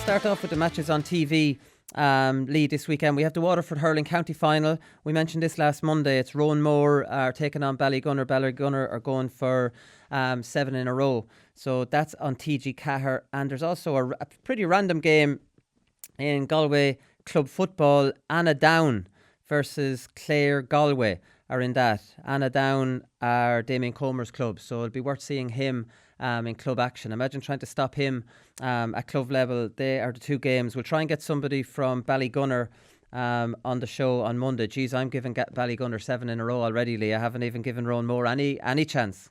start off with the matches on TV. Lead this weekend. We have the Waterford Hurling County Final. We mentioned this last Monday. It's Rowan Moore are taking on Ballygunner. Ballygunner are going for 7 in a row. So that's on TG Cahir. And there's also a pretty random game in Galway Club Football. Anna Down versus Clare Galway are in that. Anna Down are Damien Comer's club, so it'll be worth seeing him in club action. Imagine trying to stop him at club level. They are the two games. We'll try and get somebody from Ballygunner on the show on Monday. Geez, I'm giving Ballygunner 7 in a row already, Lee. I haven't even given Rowan Moore any chance.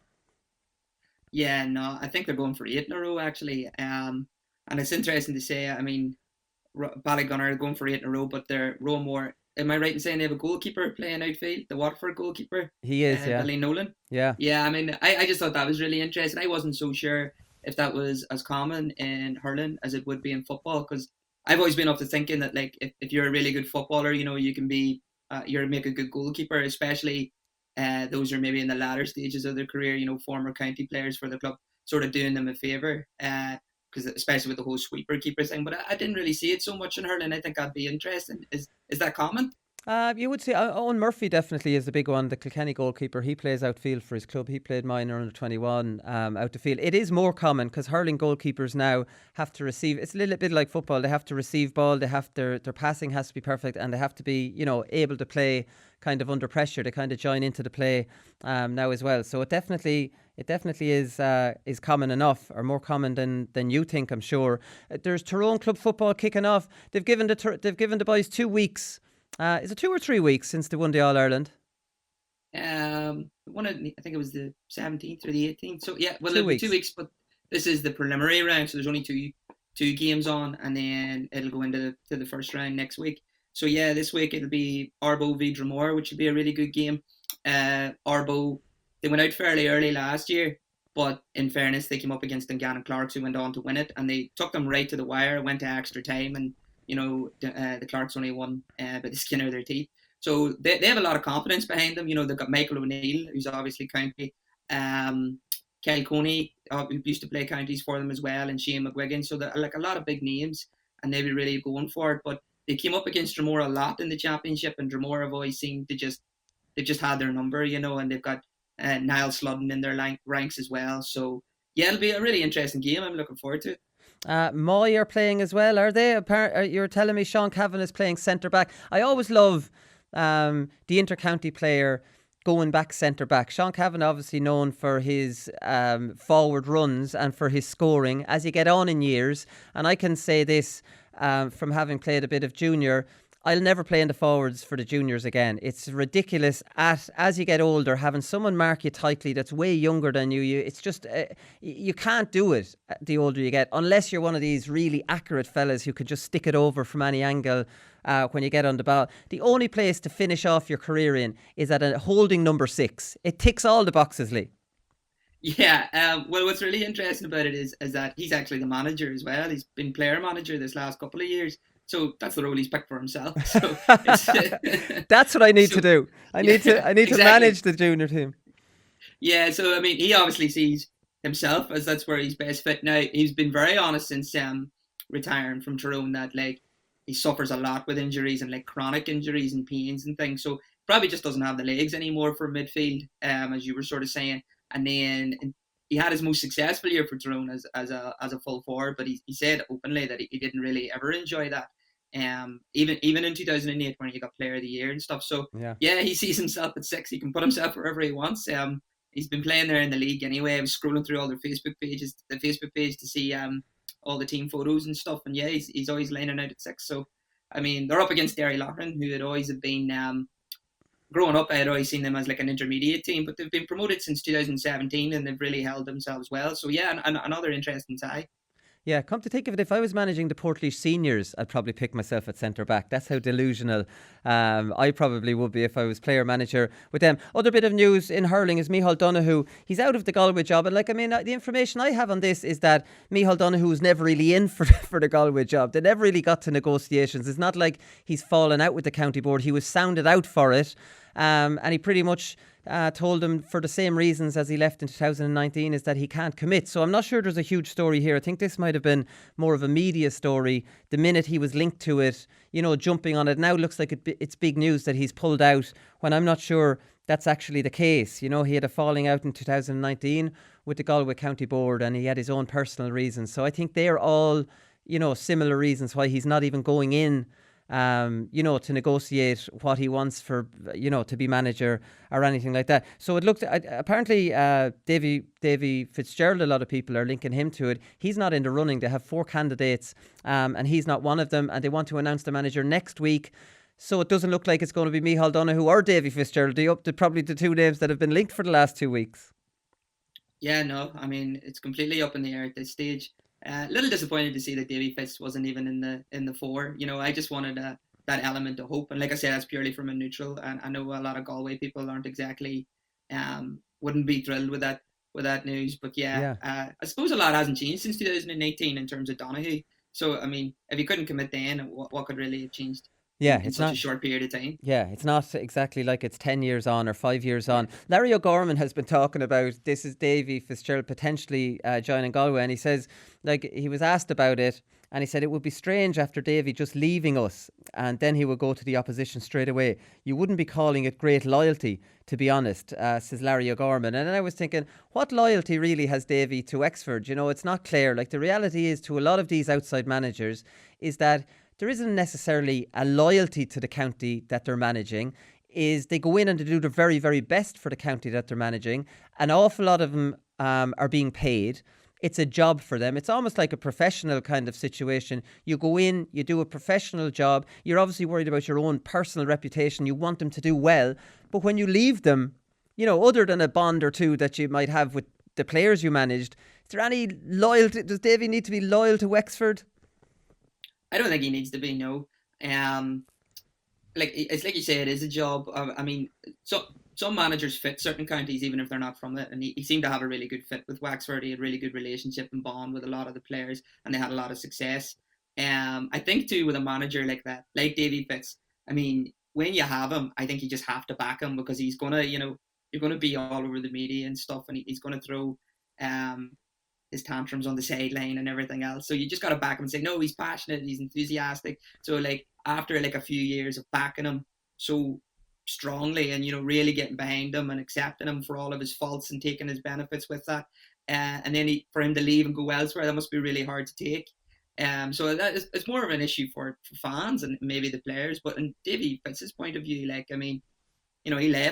Yeah, no, I think they're going for 8 in a row, actually. And it's interesting to say, I mean, Ballygunner are going for 8 in a row, but they're Rowan Moore. Am I right in saying they have a goalkeeper playing outfield, the Waterford goalkeeper? He is, yeah. Billy Nolan. Yeah. Yeah, I mean, I just thought that was really interesting. I wasn't so sure if that was as common in hurling as it would be in football, because I've always been up to thinking that, like, if you're a really good footballer, you know, you can be, you're make a good goalkeeper, especially those who are maybe in the latter stages of their career, you know, former county players for the club, sort of doing them a favour. Because especially with the whole sweeper keeper thing, but I didn't really see it so much in hurling. I think that'd be interesting. Is that common? You would say Owen Murphy definitely is the big one, the Kilkenny goalkeeper. He plays outfield for his club. He played minor under 21 out the field. It is more common because hurling goalkeepers now have to receive. It's a little bit like football. They have to receive ball. They have their passing has to be perfect, and they have to be, you know, able to play kind of under pressure. They kind of join into the play now as well. So it definitely is common enough, or more common than you think, I'm sure. There's Tyrone Club football kicking off. They've given the boys 2 weeks. Is it 2 or 3 weeks since they won the All Ireland? I think it was the 17th or the 18th. So yeah, well, 2 weeks. 2 weeks, but this is the preliminary round, so there's only two games on, and then it'll go into the first round next week. So yeah, this week it'll be Arbo v Dromore, which will be a really good game. Arbo, they went out fairly early last year, but in fairness, they came up against Dungannon Clarks, who went on to win it, and they took them right to the wire, went to extra time, and you know, the Clarks only won by the skin of their teeth. So they have a lot of confidence behind them. You know, they've got Michael O'Neill, who's obviously county. Kel Coney, who used to play counties for them as well, and Shane McGuigan. So they're like a lot of big names, and they'll be really going for it. But they came up against Dromore a lot in the championship, and Dromore have always seemed to they've just had their number, you know, and they've got Niall Sludden in their ranks as well. So yeah, it'll be a really interesting game. I'm looking forward to it. Moy are playing as well, are they? You're telling me Sean Cavan is playing centre back. I always love the inter-county player going back centre back. Sean Cavan obviously known for his forward runs and for his scoring as you get on in years. And I can say this from having played a bit of junior, I'll never play in the forwards for the juniors again. It's ridiculous as you get older, having someone mark you tightly that's way younger than you. It's just, you can't do it the older you get, unless you're one of these really accurate fellas who can just stick it over from any angle when you get on the ball. The only place to finish off your career in is at a holding number 6. It ticks all the boxes, Lee. Yeah, well, what's really interesting about it is that he's actually the manager as well. He's been player manager this last couple of years. So that's the role he's picked for himself. So that's what I need to do. I need to exactly. manage the junior team. Yeah, so I mean, he obviously sees himself as that's where he's best fit. Now, he's been very honest since retiring from Tyrone that like he suffers a lot with injuries and like chronic injuries and pains and things. So probably just doesn't have the legs anymore for midfield, as you were sort of saying. And then he had his most successful year for Tyrone as a full forward, but he said openly that he didn't really ever enjoy that. Even in 2008 when he got Player of the Year and stuff. So yeah, he sees himself at 6. He can put himself wherever he wants. He's been playing there in the league anyway. I was scrolling through all their Facebook pages, the Facebook page to see all the team photos and stuff. And yeah, he's always lining out at 6. So I mean, they're up against Derry Loughlin, who had always been. Growing up, I had always seen them as like an intermediate team, but they've been promoted since 2017 and they've really held themselves well. So yeah, another interesting tie. Yeah, come to think of it, if I was managing the Portlaoise seniors, I'd probably pick myself at centre back. That's how delusional I probably would be if I was player manager with them. Other bit of news in hurling is Micheál Donoghue. He's out of the Galway job, and the information I have on this is that Micheál Donoghue was never really in for the Galway job. They never really got to negotiations. It's not like he's fallen out with the county board. He was sounded out for it. And he pretty much told him for the same reasons as he left in 2019 is that he can't commit. So I'm not sure there's a huge story here. I think this might have been more of a media story. The minute he was linked to it, jumping on it, now looks like it's big news that he's pulled out, when I'm not sure that's actually the case. He had a falling out in 2019 with the Galway County Board, and he had his own personal reasons. So I think they're all, similar reasons why he's not even going in, to negotiate what he wants for, to be manager or anything like that. So it looked, apparently, Davy Fitzgerald, a lot of people are linking him to it. He's not in the running. They have 4 candidates, and he's not one of them, and they want to announce the manager next week. So it doesn't look like it's going to be Micheál Donoghue or Davy Fitzgerald. Probably the 2 names that have been linked for the last 2 weeks. Yeah, no, I mean, it's completely up in the air at this stage. A little disappointed to see that Davy Fitz wasn't even in the 4. I just wanted that element of hope, and like I said, that's purely from a neutral. And I know a lot of Galway people aren't exactly wouldn't be thrilled with that news. But I suppose a lot hasn't changed since 2018 in terms of Donoghue. So I mean, if you couldn't commit then, what could really have changed? In such a short period of time. Yeah, it's not exactly like it's 10 years on or 5 years on. Larry O'Gorman has been talking about this is Davy Fitzgerald potentially joining Galway, and he says, he was asked about it, and he said it would be strange after Davy just leaving us and then he would go to the opposition straight away. You wouldn't be calling it great loyalty, to be honest, says Larry O'Gorman. And then I was thinking, what loyalty really has Davy to Wexford? It's not clear. The reality is to a lot of these outside managers is that there isn't necessarily a loyalty to the county that they're managing. Is they go in and they do the very, very best for the county that they're managing. An awful lot of them are being paid. It's a job for them. It's almost like a professional kind of situation. You go in, you do a professional job. You're obviously worried about your own personal reputation. You want them to do well. But when you leave them, other than a bond or two that you might have with the players you managed, is there any loyalty? Does Davy need to be loyal to Wexford? I don't think he needs to be, no. It's like you say, it is a job. Some managers fit certain counties even if they're not from it, and he seemed to have a really good fit with Wexford. He had a really good relationship and bond with a lot of the players, and they had a lot of success. I think too, with a manager like that, like Davy Fitz, I mean, when you have him, I think you just have to back him, because he's gonna, you're gonna be all over the media and stuff, and he's gonna throw his tantrums on the sideline and everything else. So you just got to back him and say, no, he's passionate, he's enthusiastic. So after a few years of backing him so strongly and, really getting behind him and accepting him for all of his faults and taking his benefits with that, and then for him to leave and go elsewhere, that must be really hard to take. So it's more of an issue for fans and maybe the players. But in Davy Fitz's point of view, he left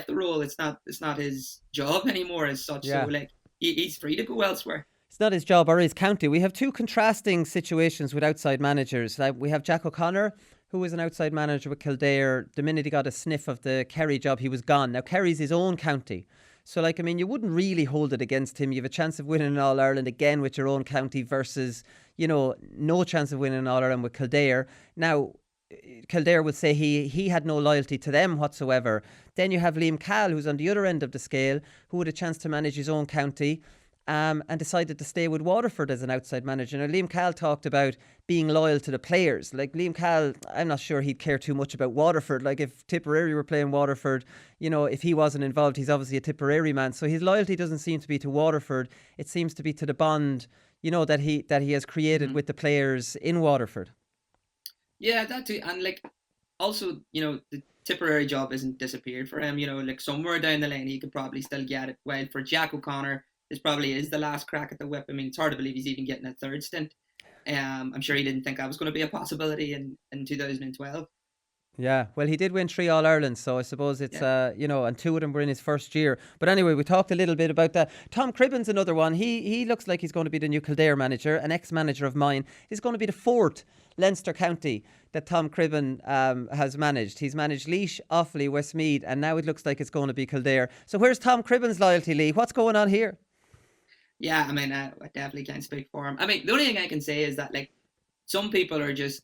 the role. It's not his job anymore as such. Yeah. So he's free to go elsewhere. It's not his job or his county. We have 2 contrasting situations with outside managers. We have Jack O'Connor, who was an outside manager with Kildare. The minute he got a sniff of the Kerry job, he was gone. Now, Kerry's his own county. So, you wouldn't really hold it against him. You have a chance of winning an All-Ireland again with your own county versus, no chance of winning an All-Ireland with Kildare. Now, Kildare would say he had no loyalty to them whatsoever. Then you have Liam Cahill, who's on the other end of the scale, who had a chance to manage his own county. And decided to stay with Waterford as an outside manager. Now, Liam Cahill talked about being loyal to the players. Liam Cahill, I'm not sure he'd care too much about Waterford. If Tipperary were playing Waterford, if he wasn't involved, he's obviously a Tipperary man. So his loyalty doesn't seem to be to Waterford. It seems to be to the bond, that he has created with the players in Waterford. Yeah, that too. And also, the Tipperary job isn't disappeared for him. Somewhere down the lane, he could probably still get it. While for Jack O'Connor, this probably is the last crack at the whip. I mean, it's hard to believe he's even getting a third stint. I'm sure he didn't think that was going to be a possibility in 2012. Yeah, well, he did win 3 All-Irelands, so I suppose it's, and 2 of them were in his first year. But anyway, we talked a little bit about that. Tom Cribben's another one. He looks like he's going to be the new Kildare manager, an ex-manager of mine. He's going to be the 4th Leinster county that Tom Cribben has managed. He's managed Laois, Offaly, Westmeath, and now it looks like it's going to be Kildare. So where's Tom Cribben's loyalty, Lee? What's going on here? Yeah, I mean, I definitely can't speak for him. I mean, the only thing I can say is that, some people are just,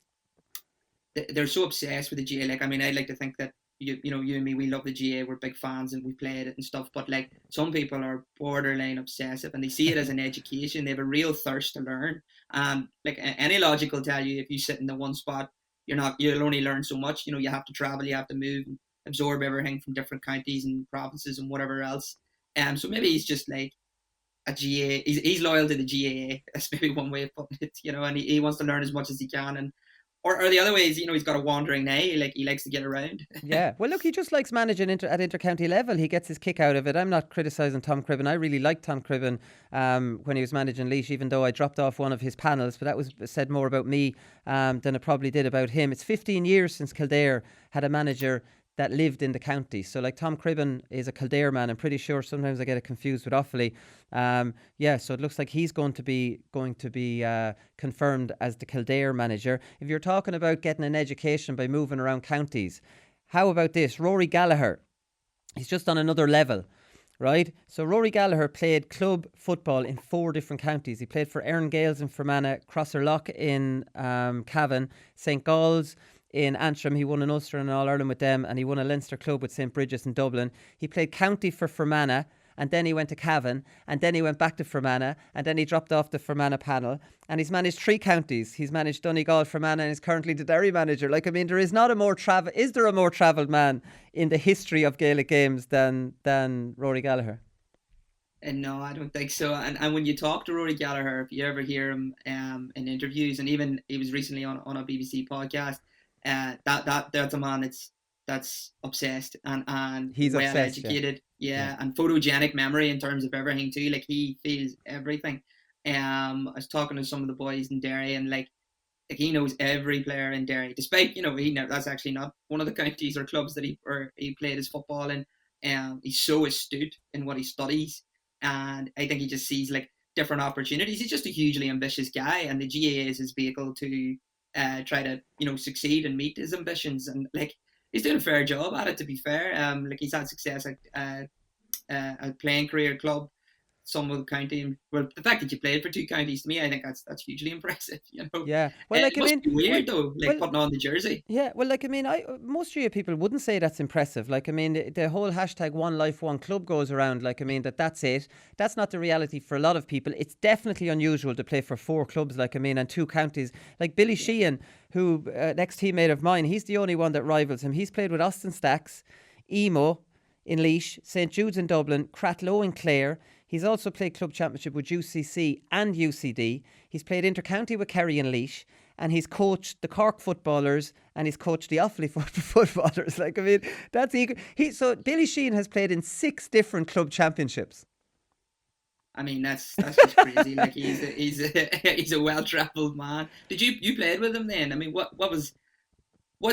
they're so obsessed with the GAA. I'd like to think that, you and me, we love the GAA, we're big fans and we played it and stuff. But, some people are borderline obsessive and they see it as an education. They have a real thirst to learn. And, any logic will tell you if you sit in the one spot, you'll only learn so much. You have to travel, you have to move. absorb everything from different counties and provinces and whatever else. So maybe he's just like a GA. He's loyal to the GAA. That's maybe one way of putting it, and he wants to learn as much as he can. And or the other way is, he's got a wandering eye. Like, he likes to get around. Yeah. Well, look, he just likes managing at intercounty level. He gets his kick out of it. I'm not criticising Tom Cribben. I really liked Tom Cribben when he was managing Laois, even though I dropped off one of his panels. But that was said more about me than it probably did about him. It's 15 years since Kildare had a manager that lived in the county. So like Tom Cribben is a Kildare man. I'm pretty sure sometimes I get it confused with Offaly. So it looks like he's going to be confirmed as the Kildare manager. If you're talking about getting an education by moving around counties, how about this? Rory Gallagher. He's just on another level, right? So Rory Gallagher played club football in 4 different counties. He played for Erin Gales in Fermanagh, Crosserlough in Cavan, St. Gall's in Antrim. He won an Ulster and an All-Ireland with them, and he won a Leinster club with St. Bridget's in Dublin. He played county for Fermanagh, and then he went to Cavan, and then he went back to Fermanagh, and then he dropped off the Fermanagh panel, and he's managed 3 counties. He's managed Donegal, Fermanagh, and is currently the Derry manager. there is not a more is there a more travelled man in the history of Gaelic games than Rory Gallagher? And no, I don't think so. And when you talk to Rory Gallagher, if you ever hear him in interviews, and even he was recently on a BBC podcast, that's a man that's obsessed and he's well obsessed, educated, and photogenic memory in terms of everything too. Like, he feels everything. I was talking to some of the boys in Derry, and like he knows every player in Derry, despite that's actually not one of the counties or clubs that he played his football in. He's so astute in what he studies, and I think he just sees like different opportunities. He's just a hugely ambitious guy, and the GAA is his vehicle to try to succeed and meet his ambitions. And like, he's doing a fair job at it, to be fair. Like, he's had success at a playing career club, some of the county. Well, the fact that you played for 2 counties, to me, I think that's hugely impressive. Yeah. Well, it must be weird though, putting on the jersey. Yeah. Well, most of you people wouldn't say that's impressive. The whole hashtag One Life One Club goes around. That's it. That's not the reality for a lot of people. It's definitely unusual to play for 4 clubs. And 2 counties. Like Billy Sheehan, who next teammate of mine, he's the only one that rivals him. He's played with Austin Stacks, Emo in Laois, St. Jude's in Dublin, Cratloe in Clare. He's also played club championship with UCC and UCD. He's played intercounty with Kerry and Laois, and he's coached the Cork footballers, and he's coached the Offaly footballers. That's equal. So Billy Sheehan has played in 6 different club championships. I mean, that's just crazy. Like, he's a well-travelled man. Did you played with him then? I mean, what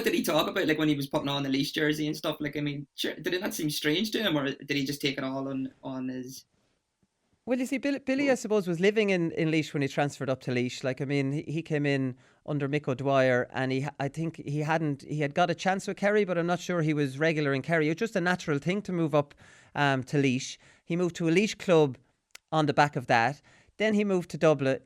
did he talk about, like, when he was putting on the Laois jersey and stuff? Like, I mean, sure, did it not seem strange to him, or did he just take it all on his? Well, you see, Billy, I suppose, was living in Laois when he transferred up to Laois. He came in under Mick O'Dwyer, and I think he had got a chance with Kerry, but I'm not sure he was regular in Kerry. It was just a natural thing to move up to Laois. He moved to a Laois club on the back of that. Then he moved to Dublin.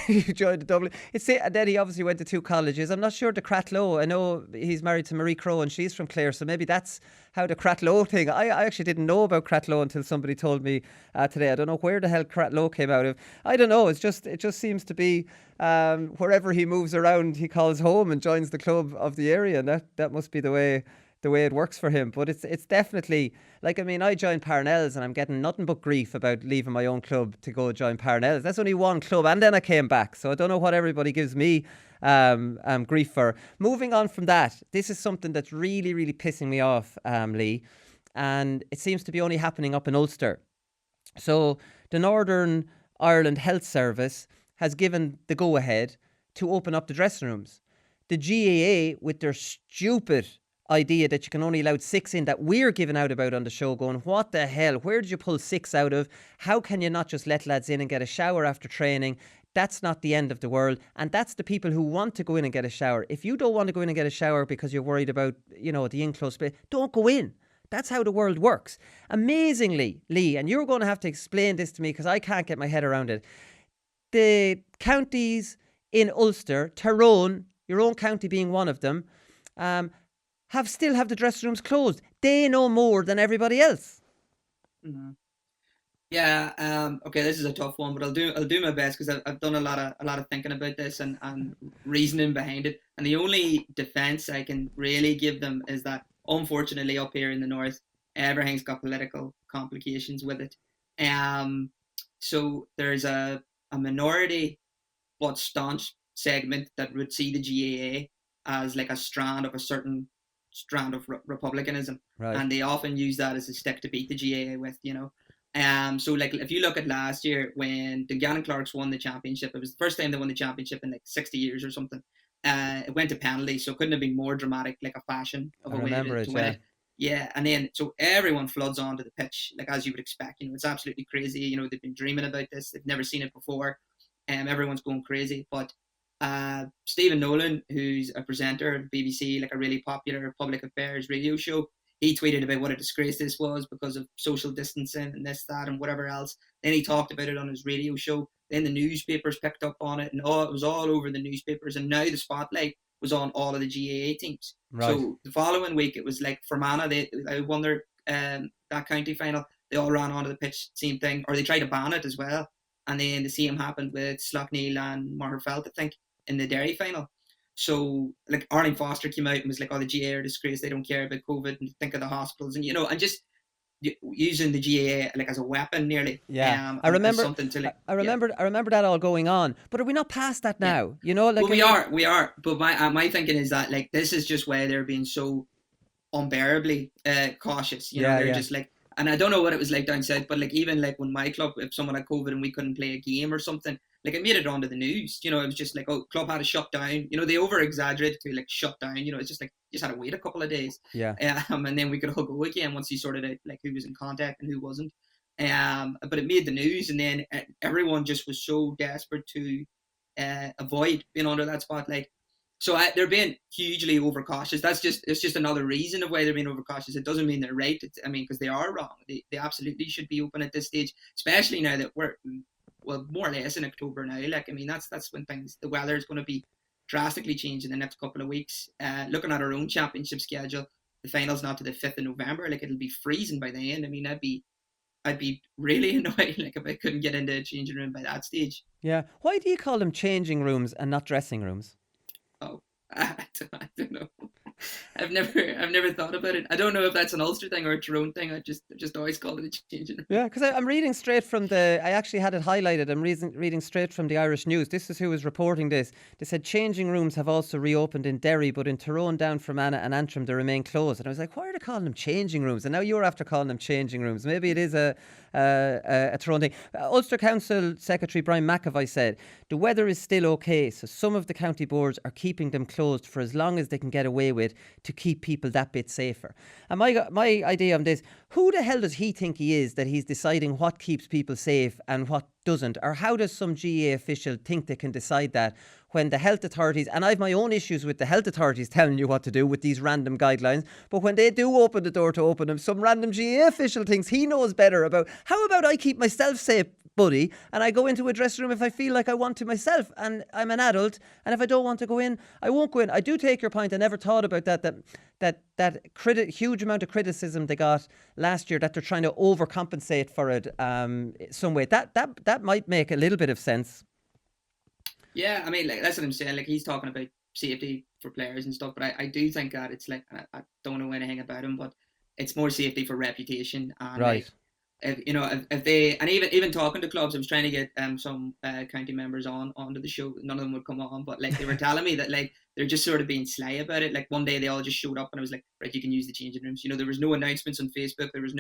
He joined Dublin. And then he obviously went to 2 colleges. I'm not sure the Cratloe. I know he's married to Marie Crowe, and she's from Clare, so maybe that's how the Cratloe thing. I actually didn't know about Cratloe until somebody told me today. I don't know where the hell Cratloe came out of. I don't know. It just seems to be wherever he moves around, he calls home and joins the club of the area, and that must be the way it works for him. But it's definitely, I joined Parnell's, and I'm getting nothing but grief about leaving my own club to go join Parnell's. That's only one club, and then I came back. So I don't know what everybody gives me grief for. Moving on from that, this is something that's really, really pissing me off, Lee, and it seems to be only happening up in Ulster. So the Northern Ireland Health Service has given the go-ahead to open up the dressing rooms. The GAA, with their stupid idea that you can only allow 6 in, that we're giving out about on the show, going, what the hell, where did you pull 6 out of? How can you not just let lads in and get a shower after training? That's not the end of the world, and that's the people who want to go in and get a shower. If you don't want to go in and get a shower because you're worried about the enclosed space, don't go in. That's how the world works. Amazingly, Lee, and you're going to have to explain this to me because I can't get my head around it. The counties in Ulster, Tyrone, your own county being one of them, still have the dressing rooms closed. They know more than everybody else. Mm-hmm. Yeah. Okay, this is a tough one, but I'll do my best, because I've done a lot of thinking about this and reasoning behind it. And the only defence I can really give them is that, unfortunately, up here in the north, everything's got political complications with it. Um, so there's a minority but staunch segment that would see the GAA as like a strand of a certain strand of republicanism, Right. and they often use that as a stick to beat the GAA with, you know. So like if you look at last year when the Gannon Clarks won the championship, it was the first time they won the championship in like 60 years or something. It went to penalty, so it couldn't have been more dramatic, like a fashion of I a way remember to it, win yeah. it. Yeah, and then so everyone floods onto the pitch, like as you would expect. You know, it's absolutely crazy. You know, they've been dreaming about this; they've never seen it before. Everyone's going crazy. But Stephen Nolan, who's a presenter at BBC, like a really popular public affairs radio show, he tweeted about what a disgrace this was because of social distancing and this, that, and whatever else. Then he talked about it on his radio show. Then the newspapers picked up on it, and it was all over the newspapers. And now the spotlight was on all of the GAA teams. Right. So the following week, it was like Fermanagh, they won their that county final. They all ran onto the pitch, same thing, or they tried to ban it as well. And then the same happened with Slaughtneil and Maherfelt, I think, in the Derry final. So like Arlene Foster came out and was like, "Oh, the GAA are disgrace. They don't care about COVID and think of the hospitals," and you know, and just using the GAA like as a weapon, nearly. Yeah, I As remember. something to like. I remember. I remember that all going on. But are we not past that now? Yeah. You know, like Well, we are. But my thinking is that like this is just why they're being so unbearably cautious. You know, they're just like, and I don't know what it was like down south, but like even like when my club, if someone had COVID and we couldn't play a game or something, like it made it onto the news. You know, it was just like, oh, club had to shut down. You know, they over exaggerated to like shut down. You know, it's just like just had to wait a couple of days. Yeah. And then we could all go again once you sorted out like who was in contact and who wasn't. But it made the news, and then everyone just was so desperate to avoid being under that spotlight. So they're being hugely overcautious. It's just another reason of why they're being overcautious. It doesn't mean they're right. Because they are wrong. They absolutely should be open at this stage, especially now that we're more or less in October now. Like that's when the weather is going to be drastically changed in the next couple of weeks. Looking at our own championship schedule, the final's not to the 5th of November. Like it'll be freezing by the end. I mean, I'd be really annoyed like if I couldn't get into a changing room by that stage. Yeah. Why do you call them changing rooms and not dressing rooms? Oh, I don't know. I've never thought about it. I don't know if that's an Ulster thing or a Tyrone thing. I just always call it a changing room. Yeah, because I'm reading straight from I actually had it highlighted. I'm reading straight from the Irish News. This is who was reporting this. They said changing rooms have also reopened in Derry, but in Tyrone, Down, Fermanagh and Antrim, they remain closed. And I was like, why are they calling them changing rooms? And now you're after calling them changing rooms. Maybe it is a Tyrone thing. Ulster Council Secretary Brian McAvoy said, the weather is still okay, so some of the county boards are keeping them closed for as long as they can get away with to keep people that bit safer. And my idea on this, who the hell does he think he is that he's deciding what keeps people safe and what doesn't? Or how does some GAA official think they can decide that when the health authorities, and I have my own issues with the health authorities telling you what to do with these random guidelines, but when they do open the door to open them, some random GAA official thinks he knows better about, how about I keep myself safe, buddy, and I go into a dressing room if I feel like I want to myself, and I'm an adult, and if I don't want to go in, I won't go in. I do take your point. I never thought about that huge amount of criticism they got last year, that they're trying to overcompensate for it some way. That might make a little bit of sense. Yeah, I mean, like that's what I'm saying. Like he's talking about safety for players and stuff, but I do think that it's like I don't know anything about him, but it's more safety for reputation and right. Like, if they, and even talking to clubs, I was trying to get some county members onto the show. None of them would come on, but like they were telling me that like they're just sort of being sly about it. Like one day they all just showed up and I was like, right, you can use the changing rooms. You know, there was no announcements on Facebook. There was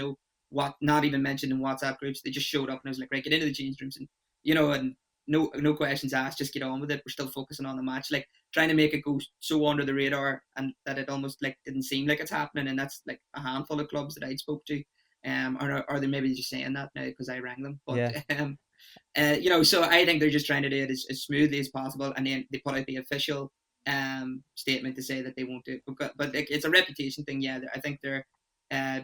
not even mentioned in WhatsApp groups. They just showed up and I was like, right, get into the changing rooms, and and no questions asked, just get on with it. We're still focusing on the match, like trying to make it go so under the radar and that it almost like didn't seem like it's happening. And that's like a handful of clubs that I'd spoke to. Or are they maybe just saying that now because I rang them? But yeah. So I think they're just trying to do it as smoothly as possible, and then they put out the official statement to say that they won't do it. But like, it's a reputation thing. Yeah, I think they're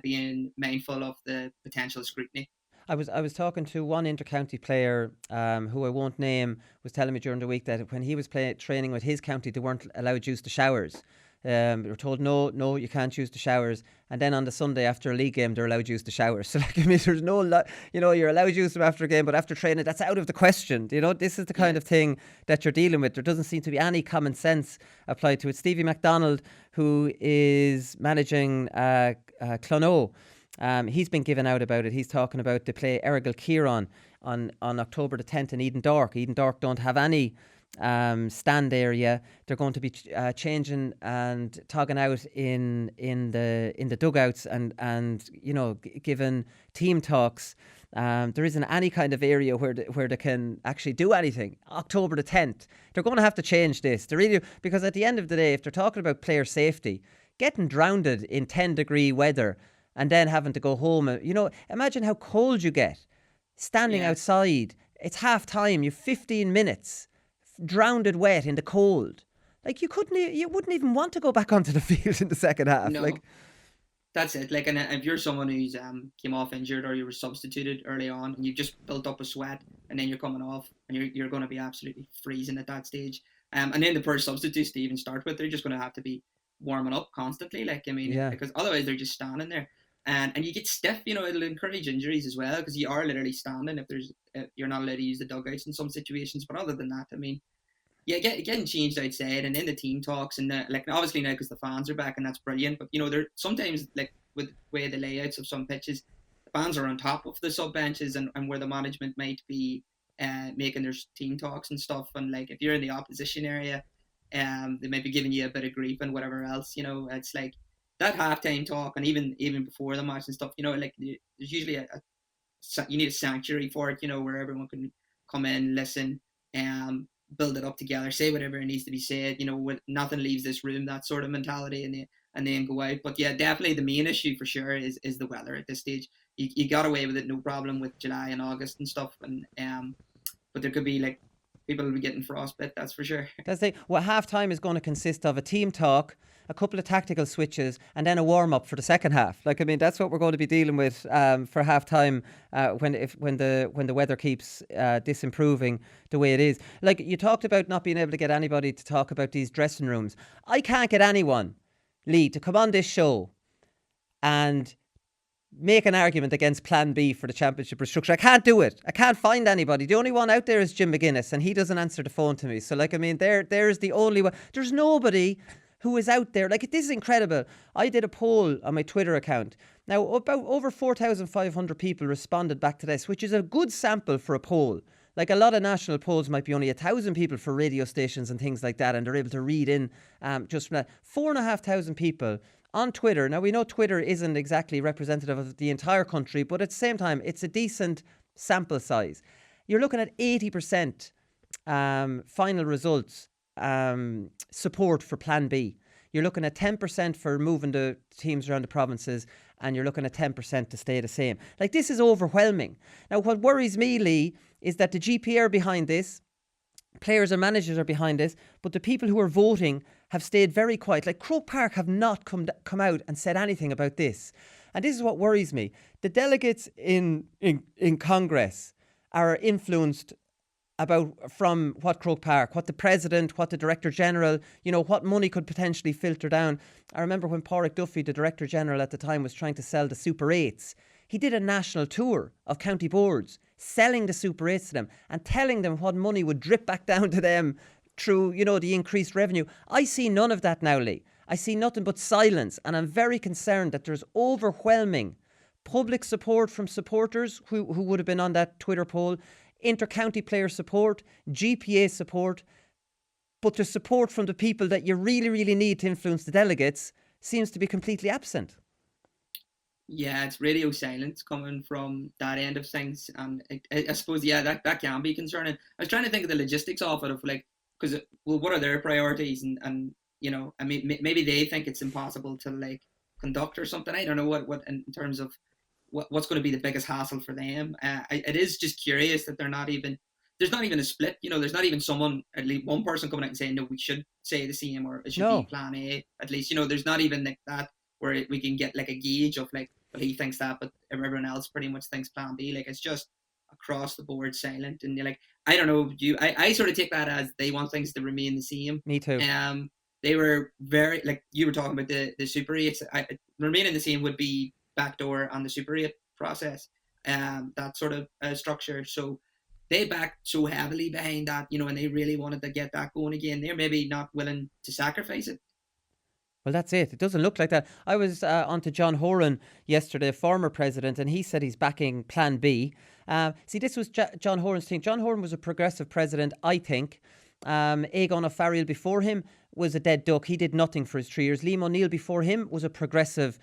being mindful of the potential scrutiny. I was talking to one inter-county player who I won't name, was telling me during the week that when he was training with his county, they weren't allowed to use the showers. They're told no, you can't use the showers, and then on the Sunday after a league game they're allowed to use the showers. So like, I mean, there's you're allowed to use them after a game, but after training that's out of the question. This is the kind of thing that you're dealing with. There doesn't seem to be any common sense applied to it. Stevie MacDonald, who is managing Clonaux, he's been given out about it. He's talking about they play Errigal Kieran on October the 10th in Eden Dark. Eden Dark don't have any stand area. They're going to be changing and togging out in the dugouts and given team talks. There isn't any kind of area where they can actually do anything. October the 10th, they're going to have to change this. They really, because at the end of the day, if they're talking about player safety, getting drowned in 10-degree weather and then having to go home, imagine how cold you get standing outside. It's half time. You've 15 minutes. Drowned wet in the cold. Like you wouldn't even want to go back onto the field in the second half. No, like that's it. Like, and if you're someone who's came off injured or you were substituted early on and you just built up a sweat and then you're coming off and you're going to be absolutely freezing at that stage. And then the first substitutes to even start with, they're just going to have to be warming up constantly. Like, I mean, because otherwise they're just standing there. And you get stiff, it'll encourage injuries as well because you are literally standing if you're not allowed to use the dugouts in some situations. But other than that, I mean, getting changed outside and in the team talks and obviously now because the fans are back and that's brilliant. But there sometimes like with the way the layouts of some pitches, the fans are on top of the sub benches and where the management might be making their team talks and stuff. And like if you're in the opposition area, they might be giving you a bit of grief and whatever else. It's like that halftime talk and even before the match and stuff. Like there's usually you need a sanctuary for it. Where everyone can come in, listen, build it up together, say whatever it needs to be said. With nothing leaves this room, that sort of mentality, and then go out. But yeah, definitely the main issue for sure is the weather at this stage. You got away with it, no problem with July and August and stuff, and but there could be like people will be getting frostbite, that's for sure. That's it. Well, half time is going to consist of a team talk, a couple of tactical switches, and then a warm up for the second half. Like, I mean, that's what we're going to be dealing with for half time when the weather keeps disimproving the way it is. Like, you talked about not being able to get anybody to talk about these dressing rooms. I can't get anyone, Lee, to come on this show and make an argument against Plan B for the championship restructure. I can't do it. I can't find anybody. The only one out there is Jim McGuinness, and he doesn't answer the phone to me. So, like, I mean, there's the only one. There's nobody who is out there. Like, this is incredible. I did a poll on my Twitter account. Now, about over 4,500 people responded back to this, which is a good sample for a poll. Like, a lot of national polls might be only 1,000 people for radio stations and things like that, and they're able to read in just from that. 4,500 people on Twitter. Now, we know Twitter isn't exactly representative of the entire country, but at the same time, it's a decent sample size. You're looking at 80% final results support for Plan B. You're looking at 10% for moving the teams around the provinces, and you're looking at 10% to stay the same. Like, this is overwhelming. Now, what worries me, Lee, is that the GP are behind this. Players and managers are behind this, but the people who are voting have stayed very quiet. Like, Croke Park have not come out and said anything about this. And this is what worries me. The delegates in Congress are influenced from what Croke Park, what the president, what the director general, what money could potentially filter down. I remember when Pádraig Duffy, the director general at the time, was trying to sell the Super 8s. He did a national tour of county boards, selling the Super 8s to them and telling them what money would drip back down to them through, the increased revenue. I see none of that now, Lee. I see nothing but silence, and I'm very concerned that there's overwhelming public support from supporters who would have been on that Twitter poll, inter-county player support, GPA support, but the support from the people that you really, really need to influence the delegates seems to be completely absent. Yeah, it's radio silence coming from that end of things, and I suppose that can be concerning. I was trying to think of the logistics of it, of like, because what are their priorities, and I mean maybe they think it's impossible to like conduct or something. I don't know what in terms of what's going to be the biggest hassle for them. It is just curious that there's not even a split. There's not even someone, at least one person coming out and saying no, we should say the same, or it should be Plan A. At least there's not even like that where we can get like a gauge of like, well, he thinks that, but everyone else pretty much thinks Plan B. Like, it's just across the board silent, and you're like, I don't know. I sort of take that as they want things to remain the same. Me too. they were very, like you were talking about the Super 8s. Remaining the same would be backdoor on the Super 8 process, that sort of structure. So they backed so heavily behind that, and they really wanted to get that going again. They're maybe not willing to sacrifice it. Well, that's it. It doesn't look like that. I was on to John Horan yesterday, former president, and he said he's backing Plan B. See, this was John Horan's thing. John Horan was a progressive president, I think. Aegon O'Farrell before him was a dead duck. He did nothing for his 3 years. Liam O'Neill before him was a progressive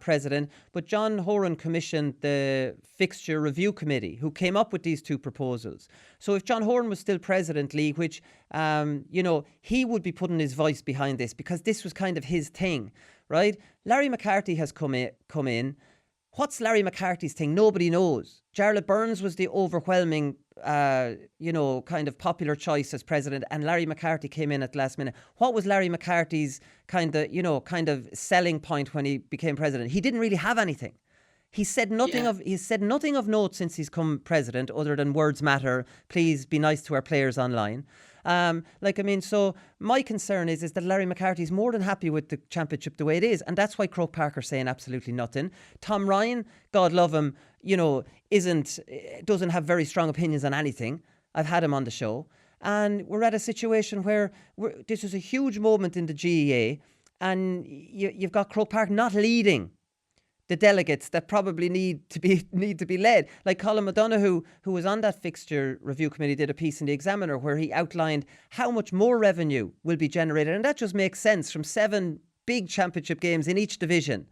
president. But John Horan commissioned the Fixture Review Committee, who came up with these two proposals. So if John Horan was still president, Lee, which, he would be putting his voice behind this because this was kind of his thing, right? Larry McCarthy has come in. What's Larry McCarthy's thing? Nobody knows. Jarlath Burns was the overwhelming, kind of popular choice as president, and Larry McCarthy came in at the last minute. What was Larry McCarthy's kind of selling point when he became president? He didn't really have anything. He's said nothing of note since he's come president, other than words matter. Please be nice to our players online. So my concern is that Larry McCarthy's more than happy with the championship the way it is, and that's why Croke Parker's saying absolutely nothing. Tom Ryan, God love him, doesn't have very strong opinions on anything. I've had him on the show, and we're at a situation where this is a huge moment in the GAA, and you've got Croke Park not leading the delegates that probably need to be led. Like Colin Donoghue, who was on that fixture review committee, did a piece in the Examiner where he outlined how much more revenue will be generated. And that just makes sense from 7 big championship games in each division,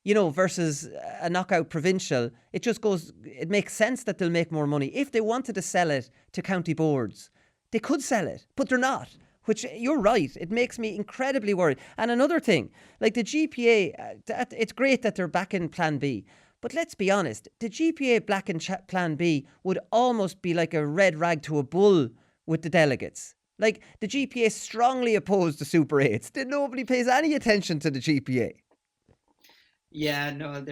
versus a knockout provincial. It makes sense that they'll make more money. If they wanted to sell it to county boards, they could sell it, but they're not. Which, you're right, it makes me incredibly worried. And another thing, like the GPA, it's great that they're backing Plan B. But let's be honest, the GPA backing Plan B would almost be like a red rag to a bull with the delegates. Like, the GPA strongly opposed the Super 8s. Nobody pays any attention to the GPA. Yeah, no,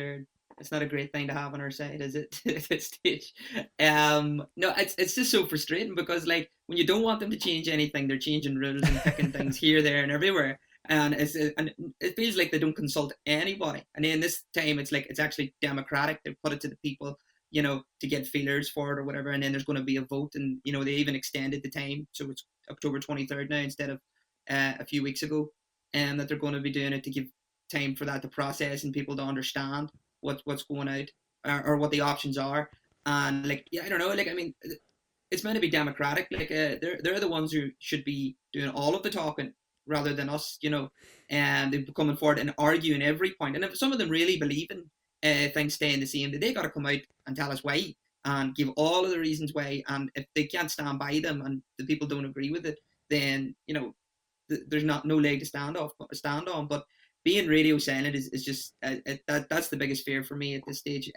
it's not a great thing to have on our side, is it? At this stage. No, it's just so frustrating because, like, when you don't want them to change anything, they're changing rules and picking things here, there, and everywhere. And it feels like they don't consult anybody. And then this time, it's like it's actually democratic. They put it to the people, to get feelers for it or whatever. And then there's going to be a vote, and they even extended the time, so it's October 23rd now instead of a few weeks ago, and that they're going to be doing it to give time for that to process and people to understand what's going out, or what the options are. And I don't know, it's meant to be democratic. They're the ones who should be doing all of the talking rather than us, and they're coming forward and arguing every point. And if some of them really believe in things staying the same, they got to come out and tell us why and give all of the reasons why. And if they can't stand by them and the people don't agree with it, then there's no leg to stand on. But being radio silent is just that's the biggest fear for me at this stage.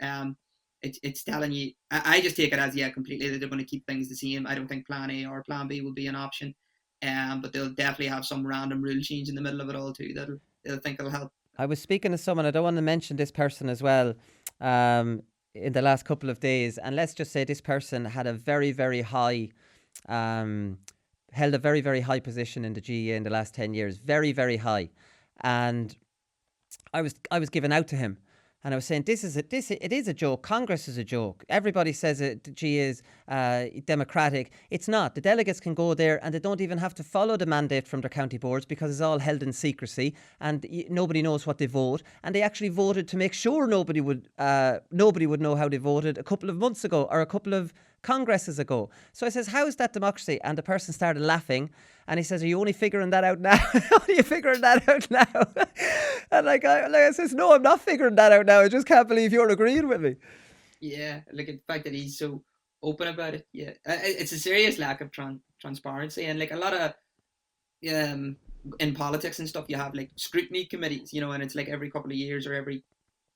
It's telling you, I just take it as completely that they're going to keep things the same. I don't think Plan A or Plan B will be an option, but they'll definitely have some random rule change in the middle of it all too. They'll think it'll help. I was speaking to someone, I don't want to mention this person as well, in the last couple of days, and let's just say this person had a very, very high, held a very, very high position in the GAA in the last 10 years, very, very high. And I was giving out to him, and I was saying, it is a joke. Congress is a joke. Everybody says it. GAA is democratic. It's not. The delegates can go there, and they don't even have to follow the mandate from their county boards because it's all held in secrecy, and nobody knows what they vote. And they actually voted to make sure nobody would know how they voted a couple of months ago, or a couple of congresses ago. So I says, how is that democracy? And the person started laughing, and he says, are you only figuring that out now? Are you figuring that out now? And I says, no, I'm not figuring that out now. I just can't believe you're agreeing with me. Yeah, the fact that he's so open about it. Yeah, it's a serious lack of transparency, and a lot of in politics and stuff, you have scrutiny committees, and it's every couple of years or every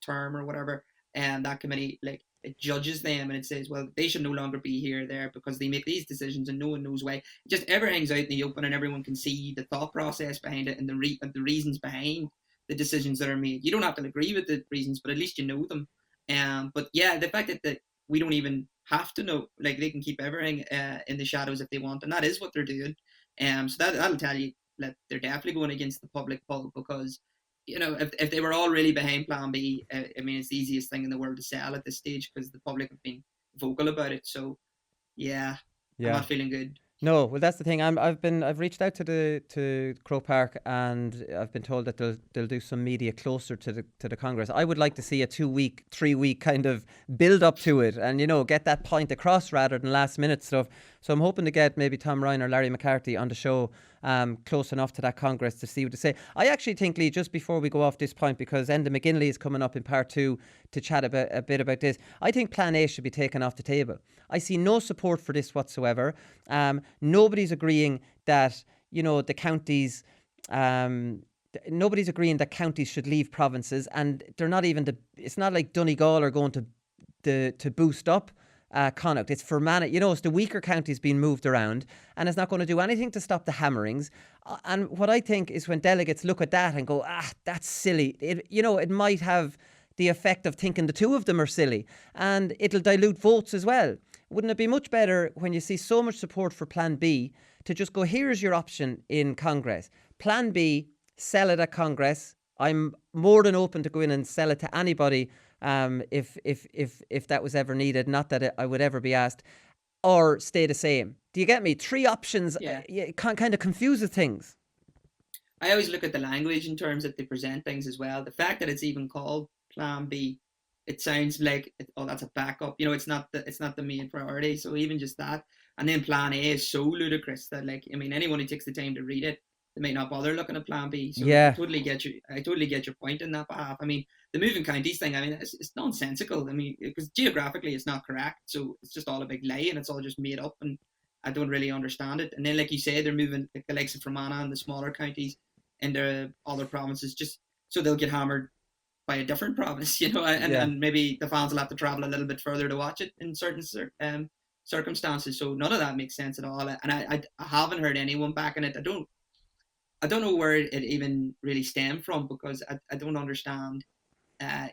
term or whatever, and that committee it judges them, and it says, well, they should no longer be here or there because they make these decisions and no one knows why. Just everything's out in the open and everyone can see the thought process behind it and the reasons behind the decisions that are made. You don't have to agree with the reasons, but at least you know them. But yeah, the fact that we don't even have to know, they can keep everything in the shadows if they want, and that is what they're doing. So that'll tell you they're definitely going against the public poll, because if they were all really behind Plan B, I mean, it's the easiest thing in the world to sell at this stage because the public have been vocal about it. So yeah, I'm Yeah. not feeling good. No, well, that's the thing. I've reached out to Croke Park, and I've been told that they'll do some media closer to the Congress. I would like to see a 2-week, 3-week kind of build up to it, and get that point across rather than last minute stuff. So I'm hoping to get maybe Tom Ryan or Larry McCarthy on the show close enough to that Congress to see what to say. I actually think, Lee, just before we go off this point, because Enda McGinley is coming up in part 2 to chat a bit about this, I think Plan A should be taken off the table. I see no support for this whatsoever. Nobody's agreeing that the counties. Nobody's agreeing that counties should leave provinces, and they're not even it's not like Donegal are going to boost up Connacht. It's Fermanagh, it's the weaker counties being moved around, and it's not going to do anything to stop the hammerings. And what I think is, when delegates look at that and go, that's silly, it might have the effect of thinking the two of them are silly, and it'll dilute votes as well. Wouldn't it be much better, when you see so much support for Plan B, to just go, here's your option in Congress. Plan B, sell it at Congress. I'm more than open to go in and sell it to anybody if that was ever needed. Not that I would ever be asked. Or stay the same. Do you get me? 3 options. Yeah. It kind of confuses things. I always look at the language in terms that they present things as well. The fact that it's even called Plan B, it sounds like, that's a backup. It's not the main priority. So even just that, and then Plan A is so ludicrous that, anyone who takes the time to read it, they might not bother looking at Plan B. So yeah. I totally get your point in that behalf. The moving counties thing, it's nonsensical. Because geographically it's not correct. So it's just all a big lie, and it's all just made up, and I don't really understand it. And then, like you say, they're moving the likes of Fermanagh and the smaller counties into other provinces just so they'll get hammered by a different province, and maybe the fans will have to travel a little bit further to watch it in certain circumstances. So none of that makes sense at all. And I haven't heard anyone backing it. I don't know where it even really stemmed from, because I don't understand,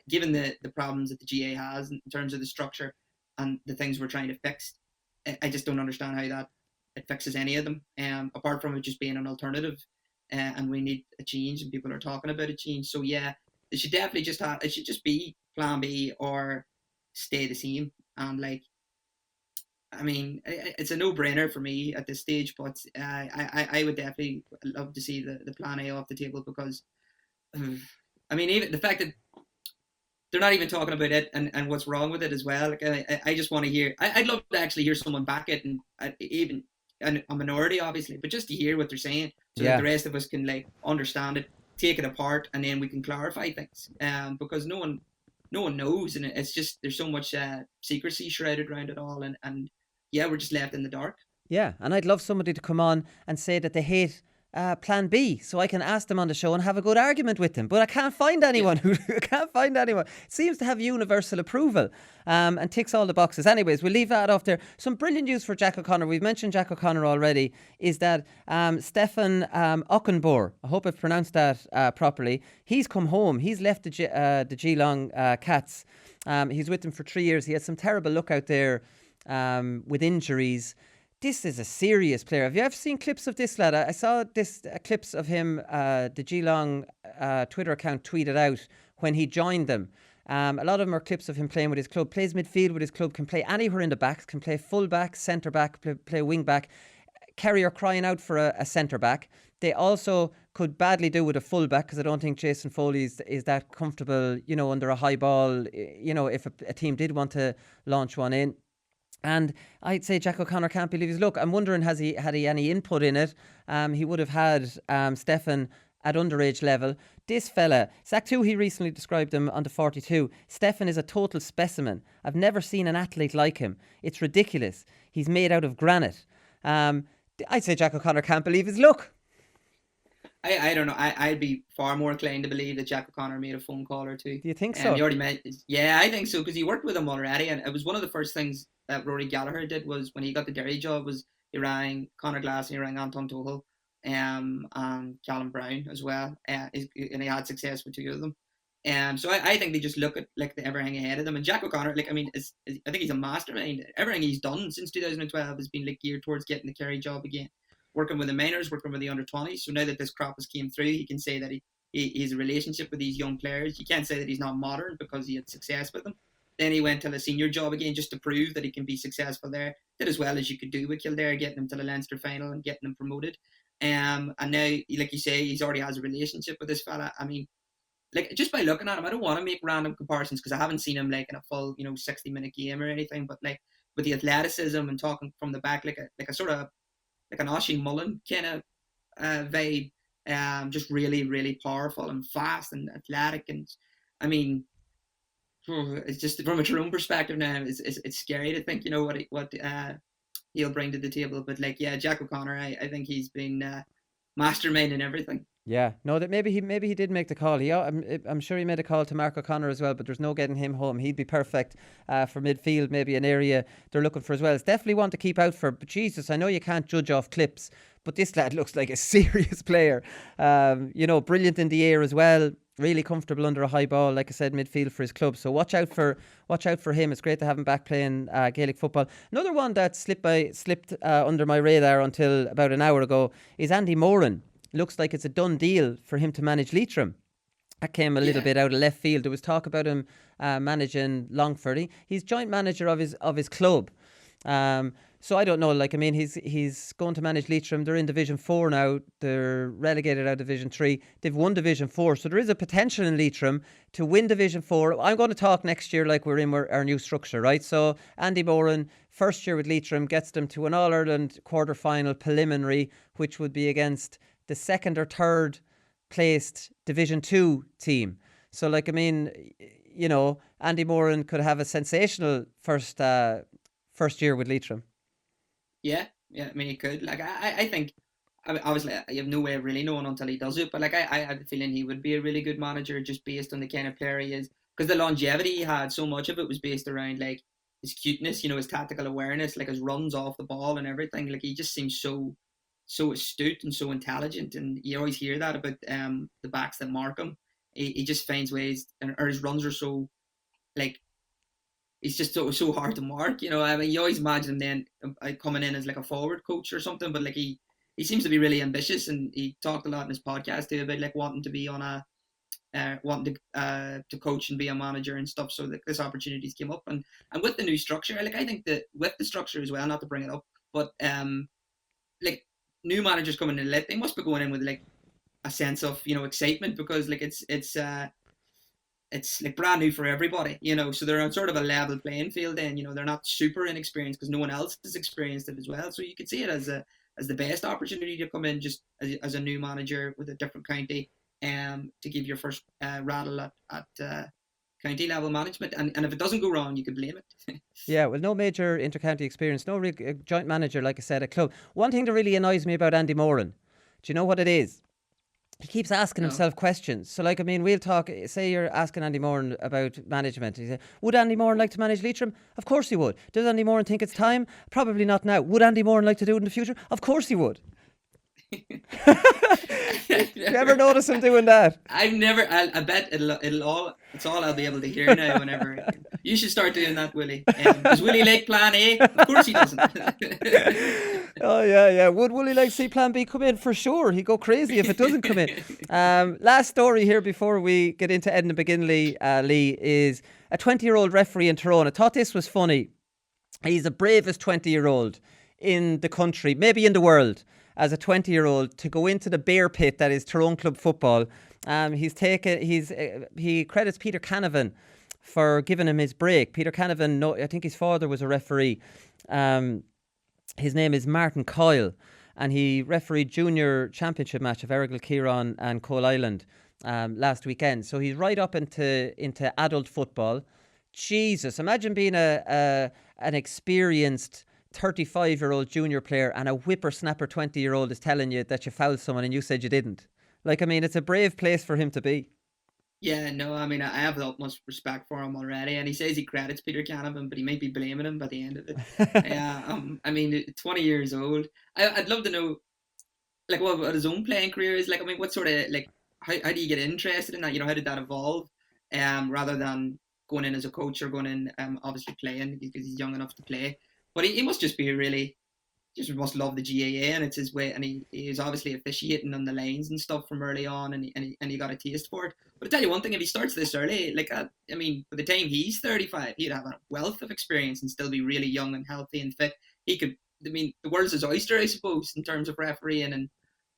given the problems that the GAA has in terms of the structure and the things we're trying to fix. I just don't understand how that it fixes any of them, apart from it just being an alternative, and we need a change, and people are talking about a change. So yeah, it should definitely it should just be Plan B or stay the same. And it's a no-brainer for me at this stage, but I would definitely love to see the Plan A off the table, because even the fact that they're not even talking about it and what's wrong with it as well. I just want to hear. I'd love to actually hear someone back it, and even a minority, obviously, but just to hear what they're saying, so that the rest of us can understand it, take it apart, and then we can clarify things. Because no one knows, and it's just, there's so much secrecy shrouded around it all, and yeah, we're just left in the dark. Yeah, and I'd love somebody to come on and say that they hate Plan B, so I can ask them on the show and have a good argument with them. But I can't find anyone who can't find anyone. It seems to have universal approval, and ticks all the boxes. Anyways, we'll leave that off there. Some brilliant news for Jack O'Connor. We've mentioned Jack O'Connor already. Is that Stefan Ockenbor? I hope I've pronounced that properly. He's come home. He's left the Geelong Cats. He's with them for 3 years. He had some terrible luck out there with injuries. This is a serious player. Have you ever seen clips of this lad? I saw clips of him, the Geelong Twitter account tweeted out when he joined them. A lot of them are clips of him playing with his club. Plays midfield with his club, can play anywhere in the backs, can play full back, centre back, play wing back. Kerry are crying out for a centre back. They also could badly do with a full back, because I don't think Jason Foley is that comfortable, under a high ball, if a team did want to launch one in. And I'd say Jack O'Connor can't believe his luck. I'm wondering, had he any input in it? He would have had Stefan at underage level. This fella, Zach Toohey recently described him on the 42. Stefan is a total specimen. I've never seen an athlete like him. It's ridiculous. He's made out of granite. I'd say Jack O'Connor can't believe his luck. I don't know. I'd be far more inclined to believe that Jack O'Connor made a phone call or two. Do you think so? You already met. Yeah, I think so, because he worked with him already, and it was one of the first things that Rory Gallagher did was when he got the Derry job. Was he rang Conor Glass and he rang Anton Tuchel, and Callum Brown as well, and he had success with 2 of them. So I think they just look at everything ahead of them. And Jack O'Connor, I think he's a mastermind. Everything he's done since 2012 has been geared towards getting the Kerry job again. working with the minors, working with the under-20s. So now that this crop has came through, he can say that he has a relationship with these young players. You can't say that he's not modern because he had success with them. Then he went to the senior job again just to prove that he can be successful there. Did as well as you could do with Kildare, getting them to the Leinster final and getting them promoted. And now, like you say, he's already has a relationship with this fella. I mean, like, just by looking at him, I don't want to make random comparisons because I haven't seen him like in a full, 60-minute game or anything. But like with the athleticism and talking from the back, like a sort of like an Oshie Mullen kind of vibe, just really, really powerful and fast and athletic. And I mean, it's just from a Tyrone perspective now, it's scary to think, what he'll bring to the table. But like, yeah, Jack O'Connor, I think he's been mastermind in everything. Yeah, no, that maybe he did make the call. I'm sure he made a call to Mark O'Connor as well, but there's no getting him home. He'd be perfect for midfield, maybe an area they're looking for as well. It's definitely one to keep out for. But Jesus, I know you can't judge off clips, but this lad looks like a serious player. Brilliant in the air as well. Really comfortable under a high ball, like I said, midfield for his club. So watch out for him. It's great to have him back playing Gaelic football. Another one that slipped under my radar until about an hour ago is Andy Moran. Looks like it's a done deal for him to manage Leitrim. That came a little bit out of left field. There was talk about him managing Longford. He's joint manager of his club. So I don't know. Like, I mean, he's going to manage Leitrim. They're in Division 4 now. They're relegated out of Division 3. They've won Division 4. So there is a potential in Leitrim to win Division 4. I'm going to talk next year like we're in our new structure, right? So Andy Moran, first year with Leitrim, gets them to an All-Ireland quarter-final preliminary, which would be against the second or third placed Division 2 team. So, like, I mean, Andy Moran could have a sensational first year with Leitrim. Yeah, I mean, he could. Like, I think, obviously, you have no way of really knowing until he does it. But like, I have a feeling he would be a really good manager just based on the kind of player he is. Because the longevity he had, so much of it was based around like his cuteness, his tactical awareness, like his runs off the ball and everything. Like, he just seems so astute and so intelligent, and you always hear that about the backs that mark him. He just finds ways, or his runs are so like, he's just so hard to mark. I mean, you always imagine him then coming in as like a forward coach or something, but like he seems to be really ambitious, and he talked a lot in his podcast too about like wanting to be on wanting to coach and be a manager and stuff. So that this opportunities came up, and with the new structure, like I think that with the structure as well, not to bring it up, but like new managers coming in, they must be going in with like a sense of excitement, because like it's like brand new for everybody, so they're on sort of a level playing field. Then they're not super inexperienced because no one else has experienced it as well. So you could see it as the best opportunity to come in just as a new manager with a different county, to give your first rattle at county level management, and if it doesn't go wrong, you could blame it. Yeah, well, no major intercounty experience, no real joint manager, like I said, at club. One thing that really annoys me about Andy Moran, do you know what it is? He keeps asking himself questions. So, like, I mean, we'll talk, say you're asking Andy Moran about management. He said, would Andy Moran like to manage Leitrim? Of course he would. Does Andy Moran think it's time? Probably not now. Would Andy Moran like to do it in the future? Of course he would. You ever notice him doing that? I've never. I bet it's all I'll be able to hear now. Whenever you should start doing that, Willie. Does Willie like Plan A? Of course he doesn't. Oh yeah. Would Willie like to see Plan B come in? For sure. He'd go crazy if it doesn't come in. Last story here before we get into Enda McGinley, Lee, is a 20-year-old referee in Tyrone. I thought this was funny. He's the bravest 20-year-old in the country, maybe in the world, as a 20-year-old, to go into the bear pit that is Tyrone Club football. He credits Peter Canavan for giving him his break. Peter Canavan, I think his father was a referee. His name is Martin Coyle, and he refereed junior championship match of Errigal Kieran and Coal Island last weekend. So he's right up into adult football. Jesus, imagine being an experienced 35-year-old junior player and a whippersnapper 20-year-old is telling you that you fouled someone and you said you didn't. Like, I mean, it's a brave place for him to be. Yeah, no, I mean, I have the utmost respect for him already, and he says he credits Peter Canavan, but he might be blaming him by the end of it. I mean, 20 years old. I'd love to know, like, what his own playing career is like. I mean, what sort of, like, how do you get interested in that? How did that evolve? Rather than going in as a coach or going in, obviously playing, because he's young enough to play. But he must just be really just must love the GAA, and it's his way. And he is obviously officiating on the lanes and stuff from early on, and he got a taste for it. But I tell you one thing: if he starts this early, like I mean, by the time he's 35, he'd have a wealth of experience and still be really young and healthy and fit. He could. I mean, the world's his oyster, I suppose, in terms of refereeing. And